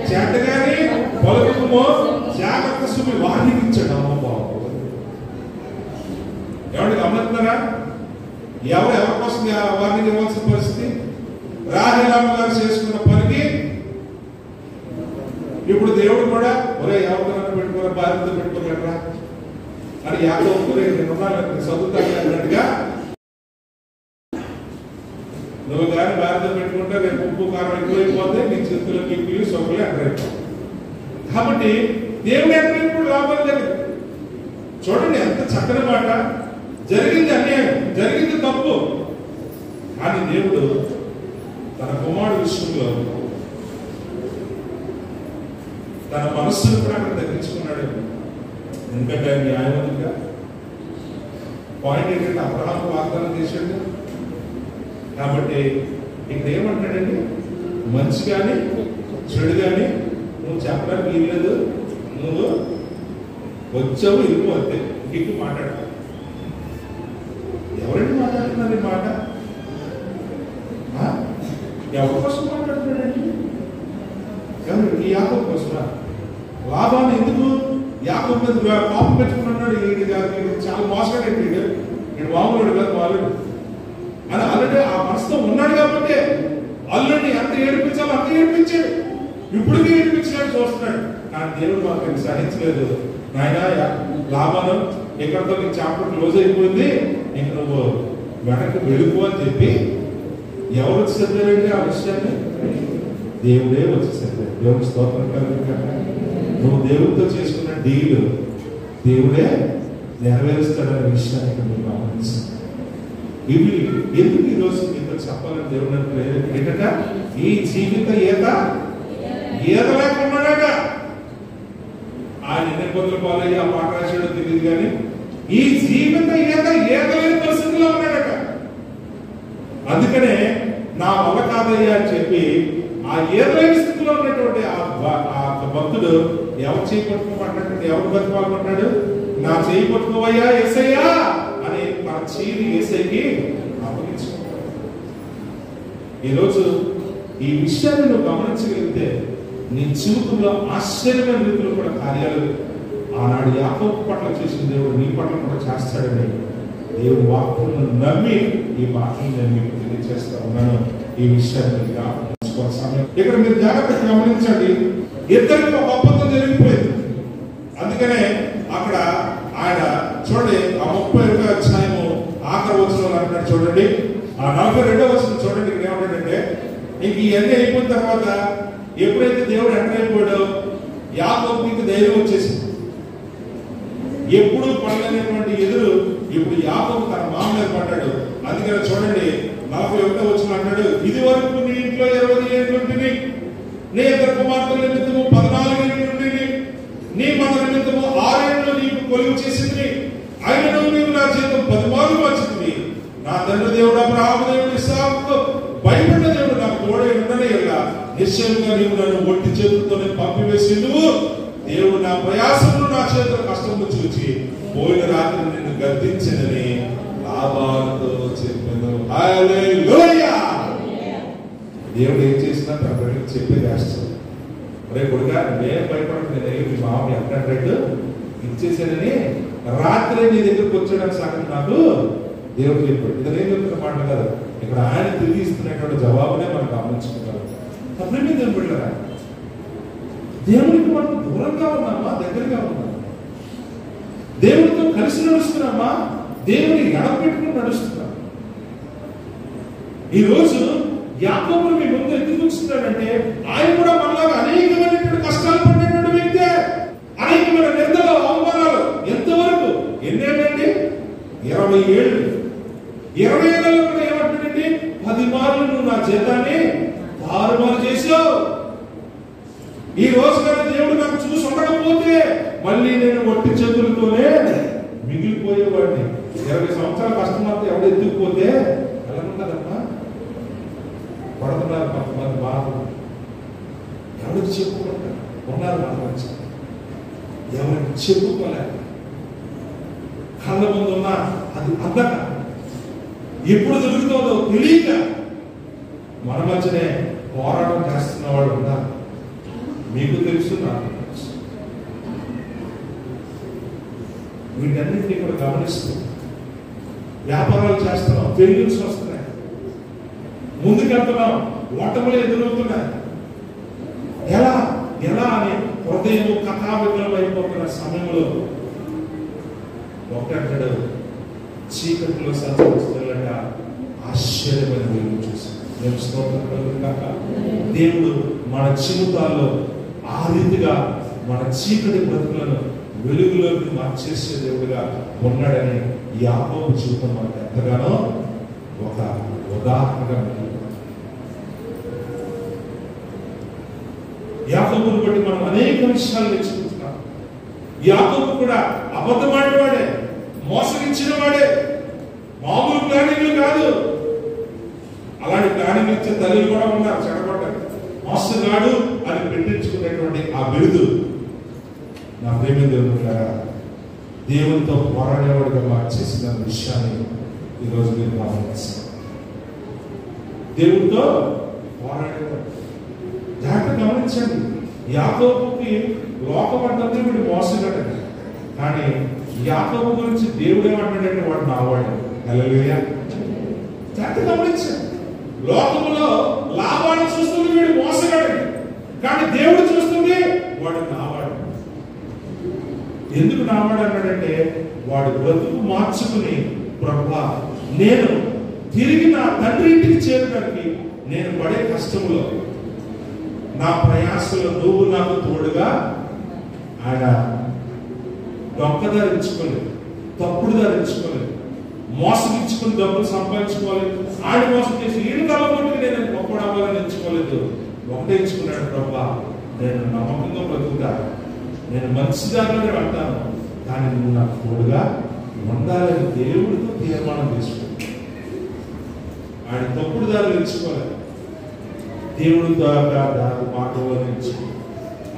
చెడ్డగాని పలుకుమో జాగ్రత్త సుమి వార్నింగ్ ఇచ్చాడు. అమ్మ బాబు, ఎవరికి గమనిస్తున్నారా? ఎవరి కోసం వార్నింగ్ ఇవ్వాల్సిన పరిస్థితి? రాహేలమ్మ గారు చేసుకున్న పనికి ఇప్పుడు దేవుడు కూడా ఒరే ఎవరితో పెట్టుకోరా, భార్యతో పెట్టుకోలేరా అని యాకోబు చదువుతాడు అన్నట్టుగా, నువ్వు కానీ భార్యతో పెట్టుకుంటే రేపు ఉప్పు కారం ఎక్కువైపోతే నీ చేతుల్లో కిక్కులు సొక్కులు ఎంటర్. కాబట్టి దేవుడు ఎంటర్ లాభం లేదు. చూడండి ఎంత చక్కని మాట. జరిగింది అన్యాయం, జరిగింది తప్పు. కానీ దేవుడు తన కుమారుడు విషయంలో తన మనస్సును కూడా అక్కడ తగ్గించుకున్నాడు. ఎందుకంటే ఆయన న్యాయవంతుగా. పాయింట్ ఏంటంటే అబ్రహాము వాగ్దానం చేశాడు కాబట్టి ఇక్కడ ఏమంటాడండి, మంచి కానీ చెడు కానీ నువ్వు చెప్పడానికి వీల్లేదు, నువ్వు వచ్చావు ఇల్లు అంతే, ఇంటికి మాట్లాడతావు. ఎవరండి మాట్లాడుతున్నారు ఈ మాట? ఎవరి కోసం మాట్లాడుతున్నాడండి? ఎవరు? ఈ యాకోబు కోసమా? లాభాన్ని ఎందుకు యాకోబు మీద పాపం పెట్టుకున్నాడు? చాలా మోసగాడు, నేను మామూలు కాదు వాళ్ళు అని ఆల్రెడీ ఆ మనసుతో ఉన్నాడు కాబట్టి అల్లుడిని ఎంత ఏడిపించాలో అంత ఏడిపించాడు. ఇప్పటికీ ఏడిపించడానికి చూస్తున్నాడు. కానీ దేవుడు మాకు సహించలేదు. నాయన లాభాను ఎక్కడితో నీ చాప్టర్ క్లోజ్ అయిపోయింది, ఇంక నువ్వు వెనక్కి వెళ్ళిపో అని చెప్పి ఎవరు వచ్చి చెప్పారంటే ఆ విషయాన్ని దేవుడే వచ్చి చెప్పారు. దేవుడి స్తోత్రం కలుగుతుంది. నువ్వు దేవుడితో చేసుకున్న డీల్ దేవుడే నెరవేరుస్తాడనే విషయాన్ని ఇక్కడ మీరు గమనించాలి. ఇవి ఎందుకు ఈరోజు మీతో చెప్పాలని దేవుడు ఏంటంటే ఈ జీవిత ఈత లేకున్నాడట. ఆయన ఎన్ని ఇబ్బందులు పాలయ్యి ఆ పాట రాశాడో తెలియదు కానీ ఈ జీవిత ఈతలేని పరిస్థితిలో ఉన్నాడట. అందుకనే నా వల్ల కాదయ్యా అని చెప్పి ఆ ఈతలేని స్థితిలో ఉన్నటువంటి ఆ భక్తుడు ఎవరు చేయి పట్టుకోమంటాడు, ఎవరు బతిపాలనుకుంటాడు? నా చేయి పట్టుకోవయ్యా యేసయ్యా అని తన చేయిని యేసయ్యకి అప్పగించుకుంటాడు. ఈరోజు ఈ విషయాన్ని నువ్వు గమనించగలిగితే నీ జీవితంలో ఆశ్చర్యమైన రీతిలో కూడా కార్యాలు ఆనాడు యాకోబు పట్ల చేసిన దేవుడు నీ పట్ల కూడా చేస్తాడని దేవుడి వాక్కులను నమ్మి ఈ మాటలు నేను మీకు తెలియజేస్తా ఉన్నాను. ఈ విషయాన్ని సమయం ఇక్కడ మీరు జాగ్రత్తగా గమనించండి. ఇద్దరికి ఒక ఒప్పందం జరిగిపోయింది. అందుకనే అక్కడ ఆయన చూడండి ఆ 31వ అధ్యాయము ఆఖరి వచనంలో అంటాడు చూడండి, ఆ 42వ వచనం చూడండి. ఇక్కడ ఏమంటాడంటే ఇంక ఇవన్నీ అయిపోయిన తర్వాత ఎప్పుడైతే దేవుడు ఎంటర్ అయిపోయాడో యాకోబుకి ధైర్యం వచ్చేసింది. ఎప్పుడు పడలేనటువంటి ఎదురు ఇప్పుడు యాకోబు తన మామ మీద పడ్డాడు. అందుకని చూడండి 41వ వచనం అంటాడు, ఇది వరకు నీ ఇంట్లో 20 ఏళ్ళు ఉంటుంది, నీ ఇద్దరు కుమార్తెల నిమిత్తము 14 ఏళ్ళు ఉంటుంది, నీ మత నిమిత్తము 6 ఏళ్ళు నీకు కొలువు చేసింది, అయినను నీవు నా జీతం 10 మార్లు మార్చింది. నా తండ్రి దేవుడు అబ్రహాము దేవుడు ఇస్సాకుకు భయపడ్డ దేవుడు నాకు తోడై ఉండనే ఇలా నిశ్చయంగా నీవు నన్ను ఒట్టి చేతులతోనే పంపివేసి నువ్వు దేవుడు నా ప్రయాసంలో నా చేతుల కష్టము చూచి పోయిన రాత్రి నిన్ను గద్దించనని లాభాలతో చెప్పాను. హల్లెలూయా. దేవుడు ఏం చేసినా తన బిడ్డలకు చెప్పేది వేస్తాడు. ఒరే కొడుకా నేను భయపడుతుంది, మీ మామ ఎక్కడంటే ఇచ్చేసానని రాత్రి నీ దగ్గరకు వచ్చాడని సంగతి నాకు దేవుడు చెప్పాడు. ఇది నేను చెప్తున్న మాట కాదు, ఇక్కడ ఆయన తిరిగి ఇస్తున్నటువంటి జవాబునే మనం గమనించుకుంటాం. తప్పేమీ దేవుడు బిడ్డరా, దేవుడికి మనం దూరంగా ఉన్నామా దగ్గరగా ఉన్నామా? దేవుడితో కలిసి నడుస్తున్నామా దేవుని ఎడపెట్టుకుని నడుస్తున్నాం? ఈ రోజు యాకోబును మీ ముందు ఎందుకు చూస్తున్నాడంటే ఆయన కూడా మనలాగా అనేకమైనటువంటి కష్టాలు పడినటువంటి వ్యక్తే. అనేకమైన నిందలు అవమానాలు ఎంతవరకు ఎన్నేళ్ళండి? 20 ఏళ్ళు. 20 ఏళ్ళలో కూడా ఏమంటాడండి? 10 మార్లు నువ్వు నా జీతాన్ని తారుమారు చేసావు. ఈ రోజు కానీ దేవుడు నాకు చూసి ఉండకపోతే మళ్ళీ నేను ఒట్టి చేతులతోనే మిగిలిపోయేవాడిని. 20 సంవత్సరాల కష్టం అంతా ఎవడు ఎత్తుకుపోతే ఎలా ఉంటుందమ్మా? పడుతున్నారు కొంతమంది బాధలు. ఎవరికి చెప్పుకుంటారు? ఉన్నారు మన మంచి, ఎవరికి చెప్పుకోలేక కళ్ళ ముందు ఉన్నా అది అందక ఎప్పుడు దొరుకుతుందో తెలియక మన మధ్యనే పోరాటం చేస్తున్న వాళ్ళు ఉన్నారు. మీకు తెలుసు, నాకు తెలుసు. వీటన్నింటినీ కూడా గమనిస్తూ వ్యాపారాలు చేస్తున్నాం, ఫెయిల్యూర్స్ వస్తున్నాయి, ముందుకెళ్తున్నాం, ఓటములు ఎదురవుతున్నాయి. ఎలా ఎలా అని హృదయం కథావిధులం అయిపోతున్న సమయంలో ఒకటంటాడు, చీకటిలో సంచరిస్తున్నట్ట ఆశ్చర్యమైన వెలుగు చూశాను. నేను స్తోత్రం కలుగుగాక. దేవుడు మన జీవితాల్లో ఆ రీతిగా మన చీకటి బ్రతుకులను వెలుగులోకి మార్చేసే దేవుడుగా ఉన్నాడని యాకోబు జీవితం మనకు ఎంతగానో ఒక ఉదాహరణగా యాకోబుని బట్టి మనం అనేక విషయాలు నేర్చుకుంటున్నాం. యాకోబు కూడా అబద్ధమాడినవాడే, మోసగించిన వాడే, మామూలు ప్లానింగ్లు కాదు. అలాంటి ప్లానింగ్ ఇచ్చే తల్లిలు కూడా ఉన్నారు. చెడగొట్టారు, మోసగాడు అని పెట్టించుకునేటువంటి ఆ బిరుదు నా ప్రేమ దేవుడు దేవునితో పోరాడేవాడిగా మార్చేసిన విషయాన్ని ఈరోజు మీరు గమనిస్తారు. దేవుడితో పోరాడేవాడు జాగ్రత్త గమనించండి. యాకోబుకి లోకం అంటే వీడు మోసగాడండి, కానీ యాకోబు గురించి దేవుడు ఏమంటాడంటే వాడు నావాడు. హల్లెలూయా. జాగ్రత్త గమనించండి. లోకములో లాభాన్ని చూస్తుంది వీడు మోసగాడండి, కానీ దేవుడు చూస్తుంది వాడు నావాడు. ఎందుకు నావాడు అన్నాడంటే వాడు బ్రతుకు మార్చుకుని, ప్రభువా నేను తిరిగి నా తండ్రి ఇంటికి చేరడానికి నేను పడే కష్టంలో, నా ప్రయాసంలో నువ్వు నాకు తోడుగా. ఆయన దొంగదారించుకోలేదు, తప్పుడు దారించుకోలేదు, మోసగించుకుని డబ్బులు సంపాదించుకోవాలి, ఆయన మోసం చేసి ఈయన తలబొట్టుకు నేను గొప్ప అవ్వాలని ఎంచుకోలేదు. ఒకటే ఎంచుకున్నాడు, ప్రభువా నేను నమ్మకంగా బ్రతుకుతా, నేను మంచి దారిలోనే వెళ్తాను, కానీ నువ్వు నాకు తోడుగా ఉండాలని దేవుడితో తీర్మానం తీసుకుంటాడు. ఆయన తప్పుడు దారులు ఎంచుకోలేదు, దేవుడి ద్వారా దాని మాటలో ఎంచుకో.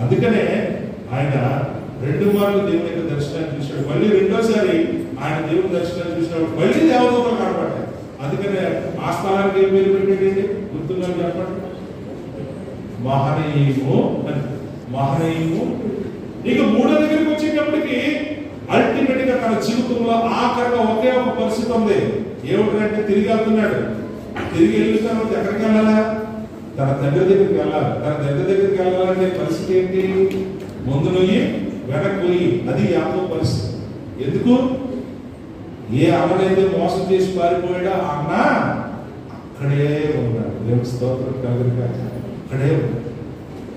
అందుకనే ఆయన 2 మార్లు దేవుని యొక్క దర్శనాన్ని చూశాడు. మళ్ళీ రెండోసారి ఆయన దేవుని దర్శనాన్ని చూసినప్పుడు మళ్ళీ దేవదూతలు కనపడ్డాయి. అందుకనే ఆ స్థలానికి ఏం పేరు పెట్టేది గుర్తుందని చెప్పండి, మహనయీము అని. మహనయీము. ఇక 3వ దగ్గరికి వచ్చేటప్పటికి అల్టిమేట్ గా తన జీవితంలో ఆఖరిగా ఒకే ఒక పరిస్థితి ఉంది. ఏమిటంటే తిరిగి వెళ్తున్నాడు. తిరిగి వెళ్ళిన తర్వాత ఎక్కడికి వెళ్ళాలా? తన తండ్రి దగ్గరికి వెళ్ళాలి. తన తండ్రి దగ్గరికి వెళ్ళాలంటే పరిస్థితి ఏంటి? ముందు నుయ్యి వెనక్కి పోయి. అది యాకోబు పరిస్థితి. ఎందుకు? ఏ అన్ననైతే మోసం చేసి పారిపోయాడో ఆ అన్న అక్కడే ఉన్నాడు. దేవుని స్తోత్రం కలుగును గాక. అక్కడే ఉన్నాడు.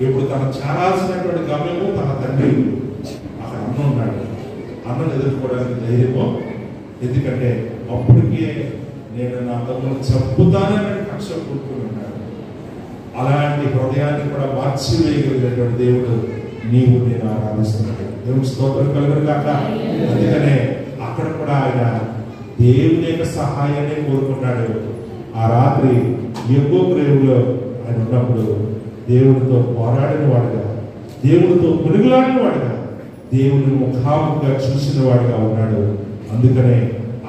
ఇప్పుడు తను చేరాల్సినటువంటి గమ్యము తన తండ్రి. అక్కడ అన్న ఉన్నాడు. అన్నను ఎదుర్కోవడానికి ధైర్యము. ఎందుకంటే అప్పటికే నేను నా తమ్ముడు చంపుతానని కక్ష కూడుకుని ఉన్నాడు. అలాంటి హృదయాన్ని కూడా మార్చి వేయగలిగినటువంటి దేవుడు నీవు నేను ఆరాధిస్తున్నాడు. దేవుని స్తోత్రం కలుగును గాక. అందుకనే అక్కడ కూడా ఆయన దేవుని యొక్క సహాయాన్ని కోరుకున్నాడు. ఆ రాత్రి ఎగ్గో ప్రేమలో ఆయన ఉన్నప్పుడు దేవుడితో పోరాడిన వాడుగా, దేవుడితో మునిగులాడిన వాడుగా, దేవుని ముఖాముఖిగా చూసిన వాడుగా ఉన్నాడు. అందుకనే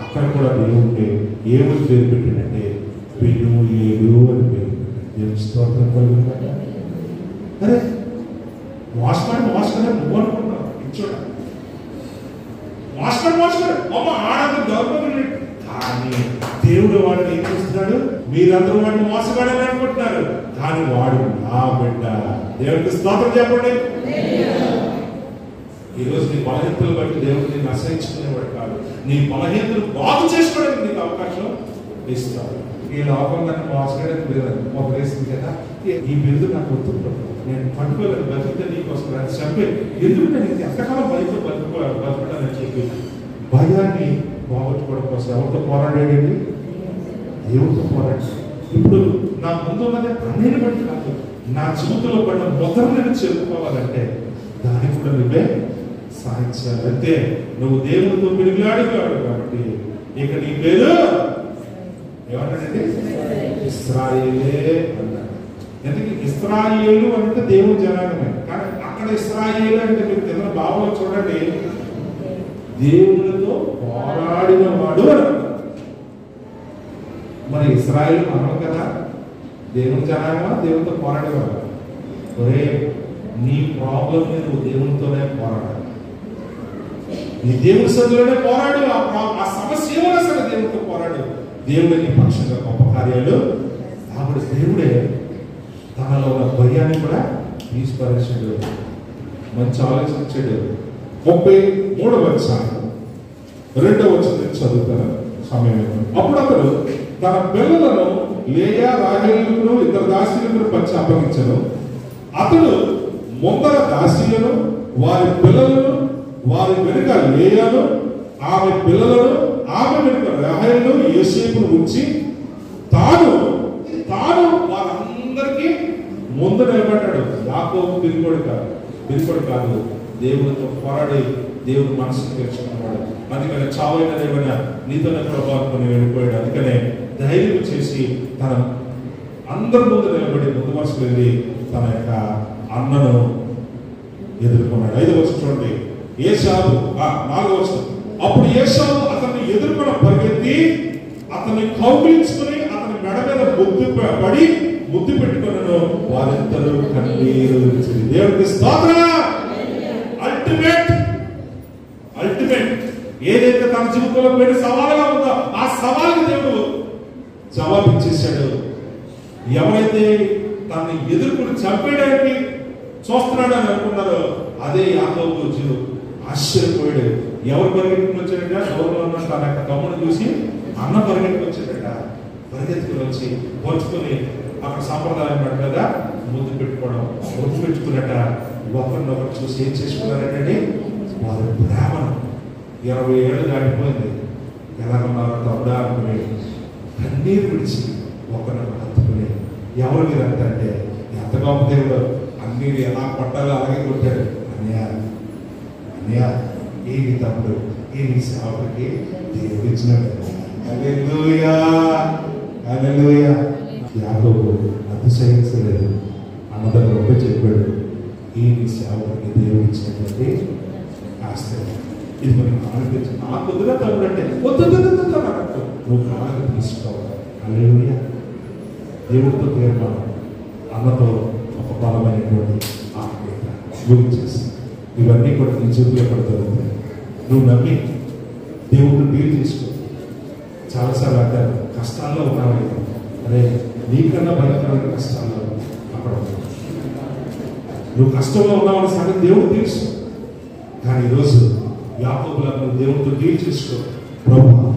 అక్కడ కూడా దేవుడికి ఏమని పేరు పెట్టిందంటే పెనుయేలు అని పేరు. దేవుని స్తోత్రం కలుగును గాక. అరే మోసగాడు నువ్వు అనుకుంటున్నావు. చూడ మోసగాడు అమ్మ ఆనందం గౌరవం. కానీ దేవుడు వాడిని ఏం చేస్తున్నాడు? మీరందరూ వాడిని మోసగాడని అనుకుంటున్నారు, కానీ వాడు నా బిడ్డ. దేవుడికి స్తోత్రం చెప్పండి. ఈరోజు నీ బలహీనతలు బట్టి దేవుడు నేను అసహించుకునేవాడు కాదు. నీ బలహీనతలు బాగు చేసుకోవడానికి నీకు అవకాశం ఇస్తాడు. ఈ లోపం నన్ను మోసగాడని బిరుదు ఒక వేసింది కదా, ఈ బిరుదు నాకు వద్దు, నేను పట్టుకోలేదు, బతికితే నీకోసం అది చెప్పే. ఎందుకు నేను ఎంతకాలం భయంతో బతకడాలని చెప్పి భయాన్ని పోగొట్టుకోవడం కోసం ఎవరితో పోరాడేది? దేవుడితో పోరాడు. ఇప్పుడు నా ముందు ఉన్నది అన్నిని బట్టి కాదు, నా జీవితంలో పడిన మొదలు నేను చెప్పుకోవాలంటే దానికి కూడా నువ్వే సాధించాలి. అంతే. నువ్వు దేవుడితో పిలుగులాడుకోవాలి కాబట్టి ఇక నీ పేరు ఏమన్నాడండి? ఇశ్రాయేలే అన్నాడు. ఎందుకు ఇశ్రాయేలు అంటే దేవుని జనాంగమే, కానీ అక్కడ ఇశ్రాయేలు అంటే మీరు కింద భావంలో చూడండి, దేవునితో పోరాడిన వాడు అన్నారు. మరి ఇశ్రాయేలు మనం కదా, దేవుని జనాంగమా, దేవునితో పోరాడేవాడు. ఒరే నీ ప్రాబ్లం నువ్వు దేవునితోనే పోరాడాలి. నీ దేవుని సదులోనే పోరాడు. ఆ సమస్య ఏమైనా సరే దేవునితో పోరాడు. దేవుడి నీ పక్షంగా గొప్ప కార్యాలు. కాబట్టి దేవుడే తనలో ఉన్న భయాన్ని కూడా తీసుపరిచాడు. మంచి ఆలోచించాడు. 33వ వచనం 2వ వచనం చదువుతాను సమయం. అప్పుడు అతడు తన పిల్లలను లేయా రాహేలును 2 దాసీలను పంచి అప్పగించను. అతడు ముందర దాసీలను, వారి పిల్లలను, వారి వెనుక లేయాను, ఆమె పిల్లలను, ఆమె వెనుక రాహేలును, యోసేపును ఉంచి తాను వారందరికీ ముందు నిలబడ్డాడు. యాకోబు పిరికోడు కాదు, దేవుడితో పోరాడి దేవుడు మనసును తెచ్చుకున్నాడు. అందుకనే చావైన దేవుని నీతోనే ప్రభావం వెళ్ళిపోయాడు. అందుకనే ధైర్యం చేసి తన అందరి ముందు నిలబడి ముందు వరుసకు వెళ్ళి తన యొక్క అన్నను ఎదుర్కొన్నాడు. 5వ వచనం చూడండి. ఏశావు 4వ వచనం. అప్పుడు ఏశావు అతన్ని ఎదుర్కొన్న పరిగెత్తి అతన్ని కౌగిలించుకుని అతని మెడ మీద ముద్దు పెట్టుకున్నాను. వారిద్దరూ కన్నీరు విడిచిరి. దేవుడికి స్తోత్రం. అల్టిమేట్ ఏదైతే తన జీవితంలో పెద్ద సవాలుగా ఉందో ఆ సవాలుకి దేవుడు జవాబు ఇచ్చేసాడు. ఎవరైతే తనని ఎదుర్కొని చంపేయడానికి చూస్తున్నాడు అని అనుకున్నారో అదే యాకోబు ఆశ్చర్యపోయాడు. ఎవరు పరిగెత్తుకుని వచ్చాడంట? ఎవరు ఉన్న తన యొక్క తమ్ముడు చూసి అన్న పరిగెత్తుకు వచ్చాడట. పరిగెత్తుకుని వచ్చి పంచుకొని అక్కడ సాంప్రదాయం పడ్డగా ముద్దు పెట్టుకున్నట. ఒకరినొకరు చూసి ఏం చేసుకున్నారంటే వారి ప్రేమను 20 ఏళ్ళు దాటిపోయింది. ఎలాగన్నారో తమ్ముడా అనుకుని కన్నీరు విడిచి ఒకరినొకరు హత్తుకుని ఎవరు మీరు అంత అంటే ఎంత గొప్ప దేవుడు అన్ని ఎలా కొట్టాలో అలాగే కొట్టాడు. అన్నయ్య ఏమి తమ్ముడు ఏమి సేవకి దేవుడు ఇచ్చినాడు. హల్లెలూయా హల్లెలూయా. యాకోబు అతిశయించలేదు. అన్నదమ్ముడు ఒకటే చెప్పాడు, ఈ సేవకి దేవుడు ఇచ్చినటువంటి ఆశ్చర్యం. ఇది మనకు ఆనందించి నాకు వద్దుగా తమ్ముడు అంటే వద్దు నువ్వు కాలంగా తీసుకోవాలి. హల్లెలూయా. దేవుడితో తీర్మానం, అన్నతో ఒక బలమైనటువంటి ఆత్మీయత గురించి ఇవన్నీ కూడా నీ చేతులు పడుతుంది. నువ్వు నమ్మి దేవుడిని డీల్ చేసుకో. చాలాసార్లు అంటారు కష్టాల్లో ఉన్నావు, అరే నీకన్నా భయంకరమైన కష్టాల్లో అక్కడ ఉన్నావు. నువ్వు కష్టంలో ఉన్నావని సంగతి దేవుడు తెలుసు. కానీ ఈరోజు యాకోబులా నువ్వు దేవుడితో డీల్ చేసుకో. ప్రభువా,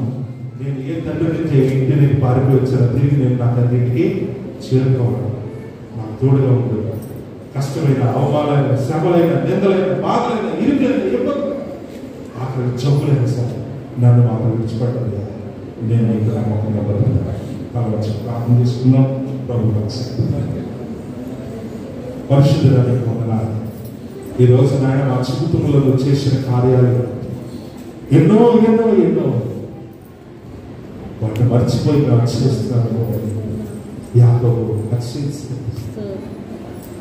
నేను ఏ తండ్రి నుంచి ఇంటి నేను పారిపోయి వచ్చాను, తిరిగి నేను నా తండ్రికి చేరుకోవాలి. నాకు తోడుగా ఉంటుంది. కష్టమైన అవమానమైన శ్రమలైన నిందలైన బాధలైన ఇరుకైన ఇబ్బంది అక్కడ జబ్బులైన సరే నన్ను మాత్రం విడిచిపెట్టాలి. నేను నీకు నమ్మకంగా కాబట్టి ప్రార్థన చేసుకున్నాం. ప్రభు పరిశుద్ధుడానికి వందనాలు. ఈ రోజు నాయన మా జీవితంలో చేసిన కార్యాలు ఎన్నో వాటిని మర్చిపోయి మేము చేస్తున్నాను. యాకోబు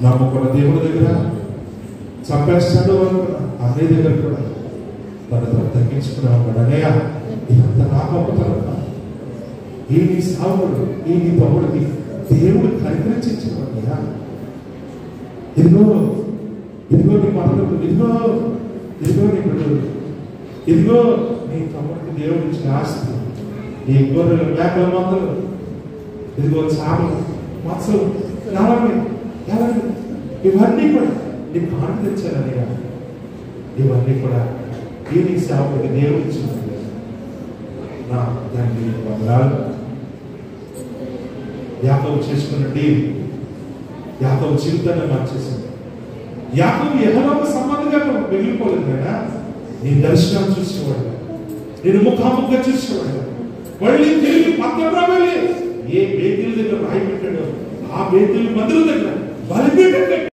నమ్మకున్న దేవుడి దగ్గర చంపేస్తాడు అనుకున్నా, అన్నయ్య దగ్గర కూడా తను తగ్గించుకున్నా ఉన్నాడు. అన్నయ్య ఇదంతా నాకమ్ముతారన్నా, ఈ నీ సాగుడు ఈ నీ తమ్ముడికి దేవుడు కనికరించాడు. అన్నయ్య ఇదిగో నీ మనకు ఇదిగో నీ బిడ్డలు, ఇదిగో నీ తమ్ముడికి దేవుడు ఇచ్చిన ఆస్తి, నీ గొర్రెలు మేకల మందలు, ఇదిగో చాపలు మత్స్యలు ఇవన్నీ కూడా నీకు ఆనందించాలని ఇవన్నీ కూడా ఈ నీ సేవకుడికి దేవుడు ఇచ్చిన నా దానికి వందనాలు. యాకోబు చేసుకున్న డీల్ యాకోబు జీవితాన్ని మార్చేసింది. యాకోబు యెహోవాకు సంబంధంగా మిగిలిపోలేదు కదా. నీ దర్శనాన్ని చూసేవాడు, నేను ముఖాముఖంగా చూసేవాడు. మళ్ళీ తిరిగి పక్కన వెళ్ళి ఏ బేదీల దగ్గర రాయి పెట్టాడో ఆ బేదీల మందిరం దగ్గర బలిపీఠం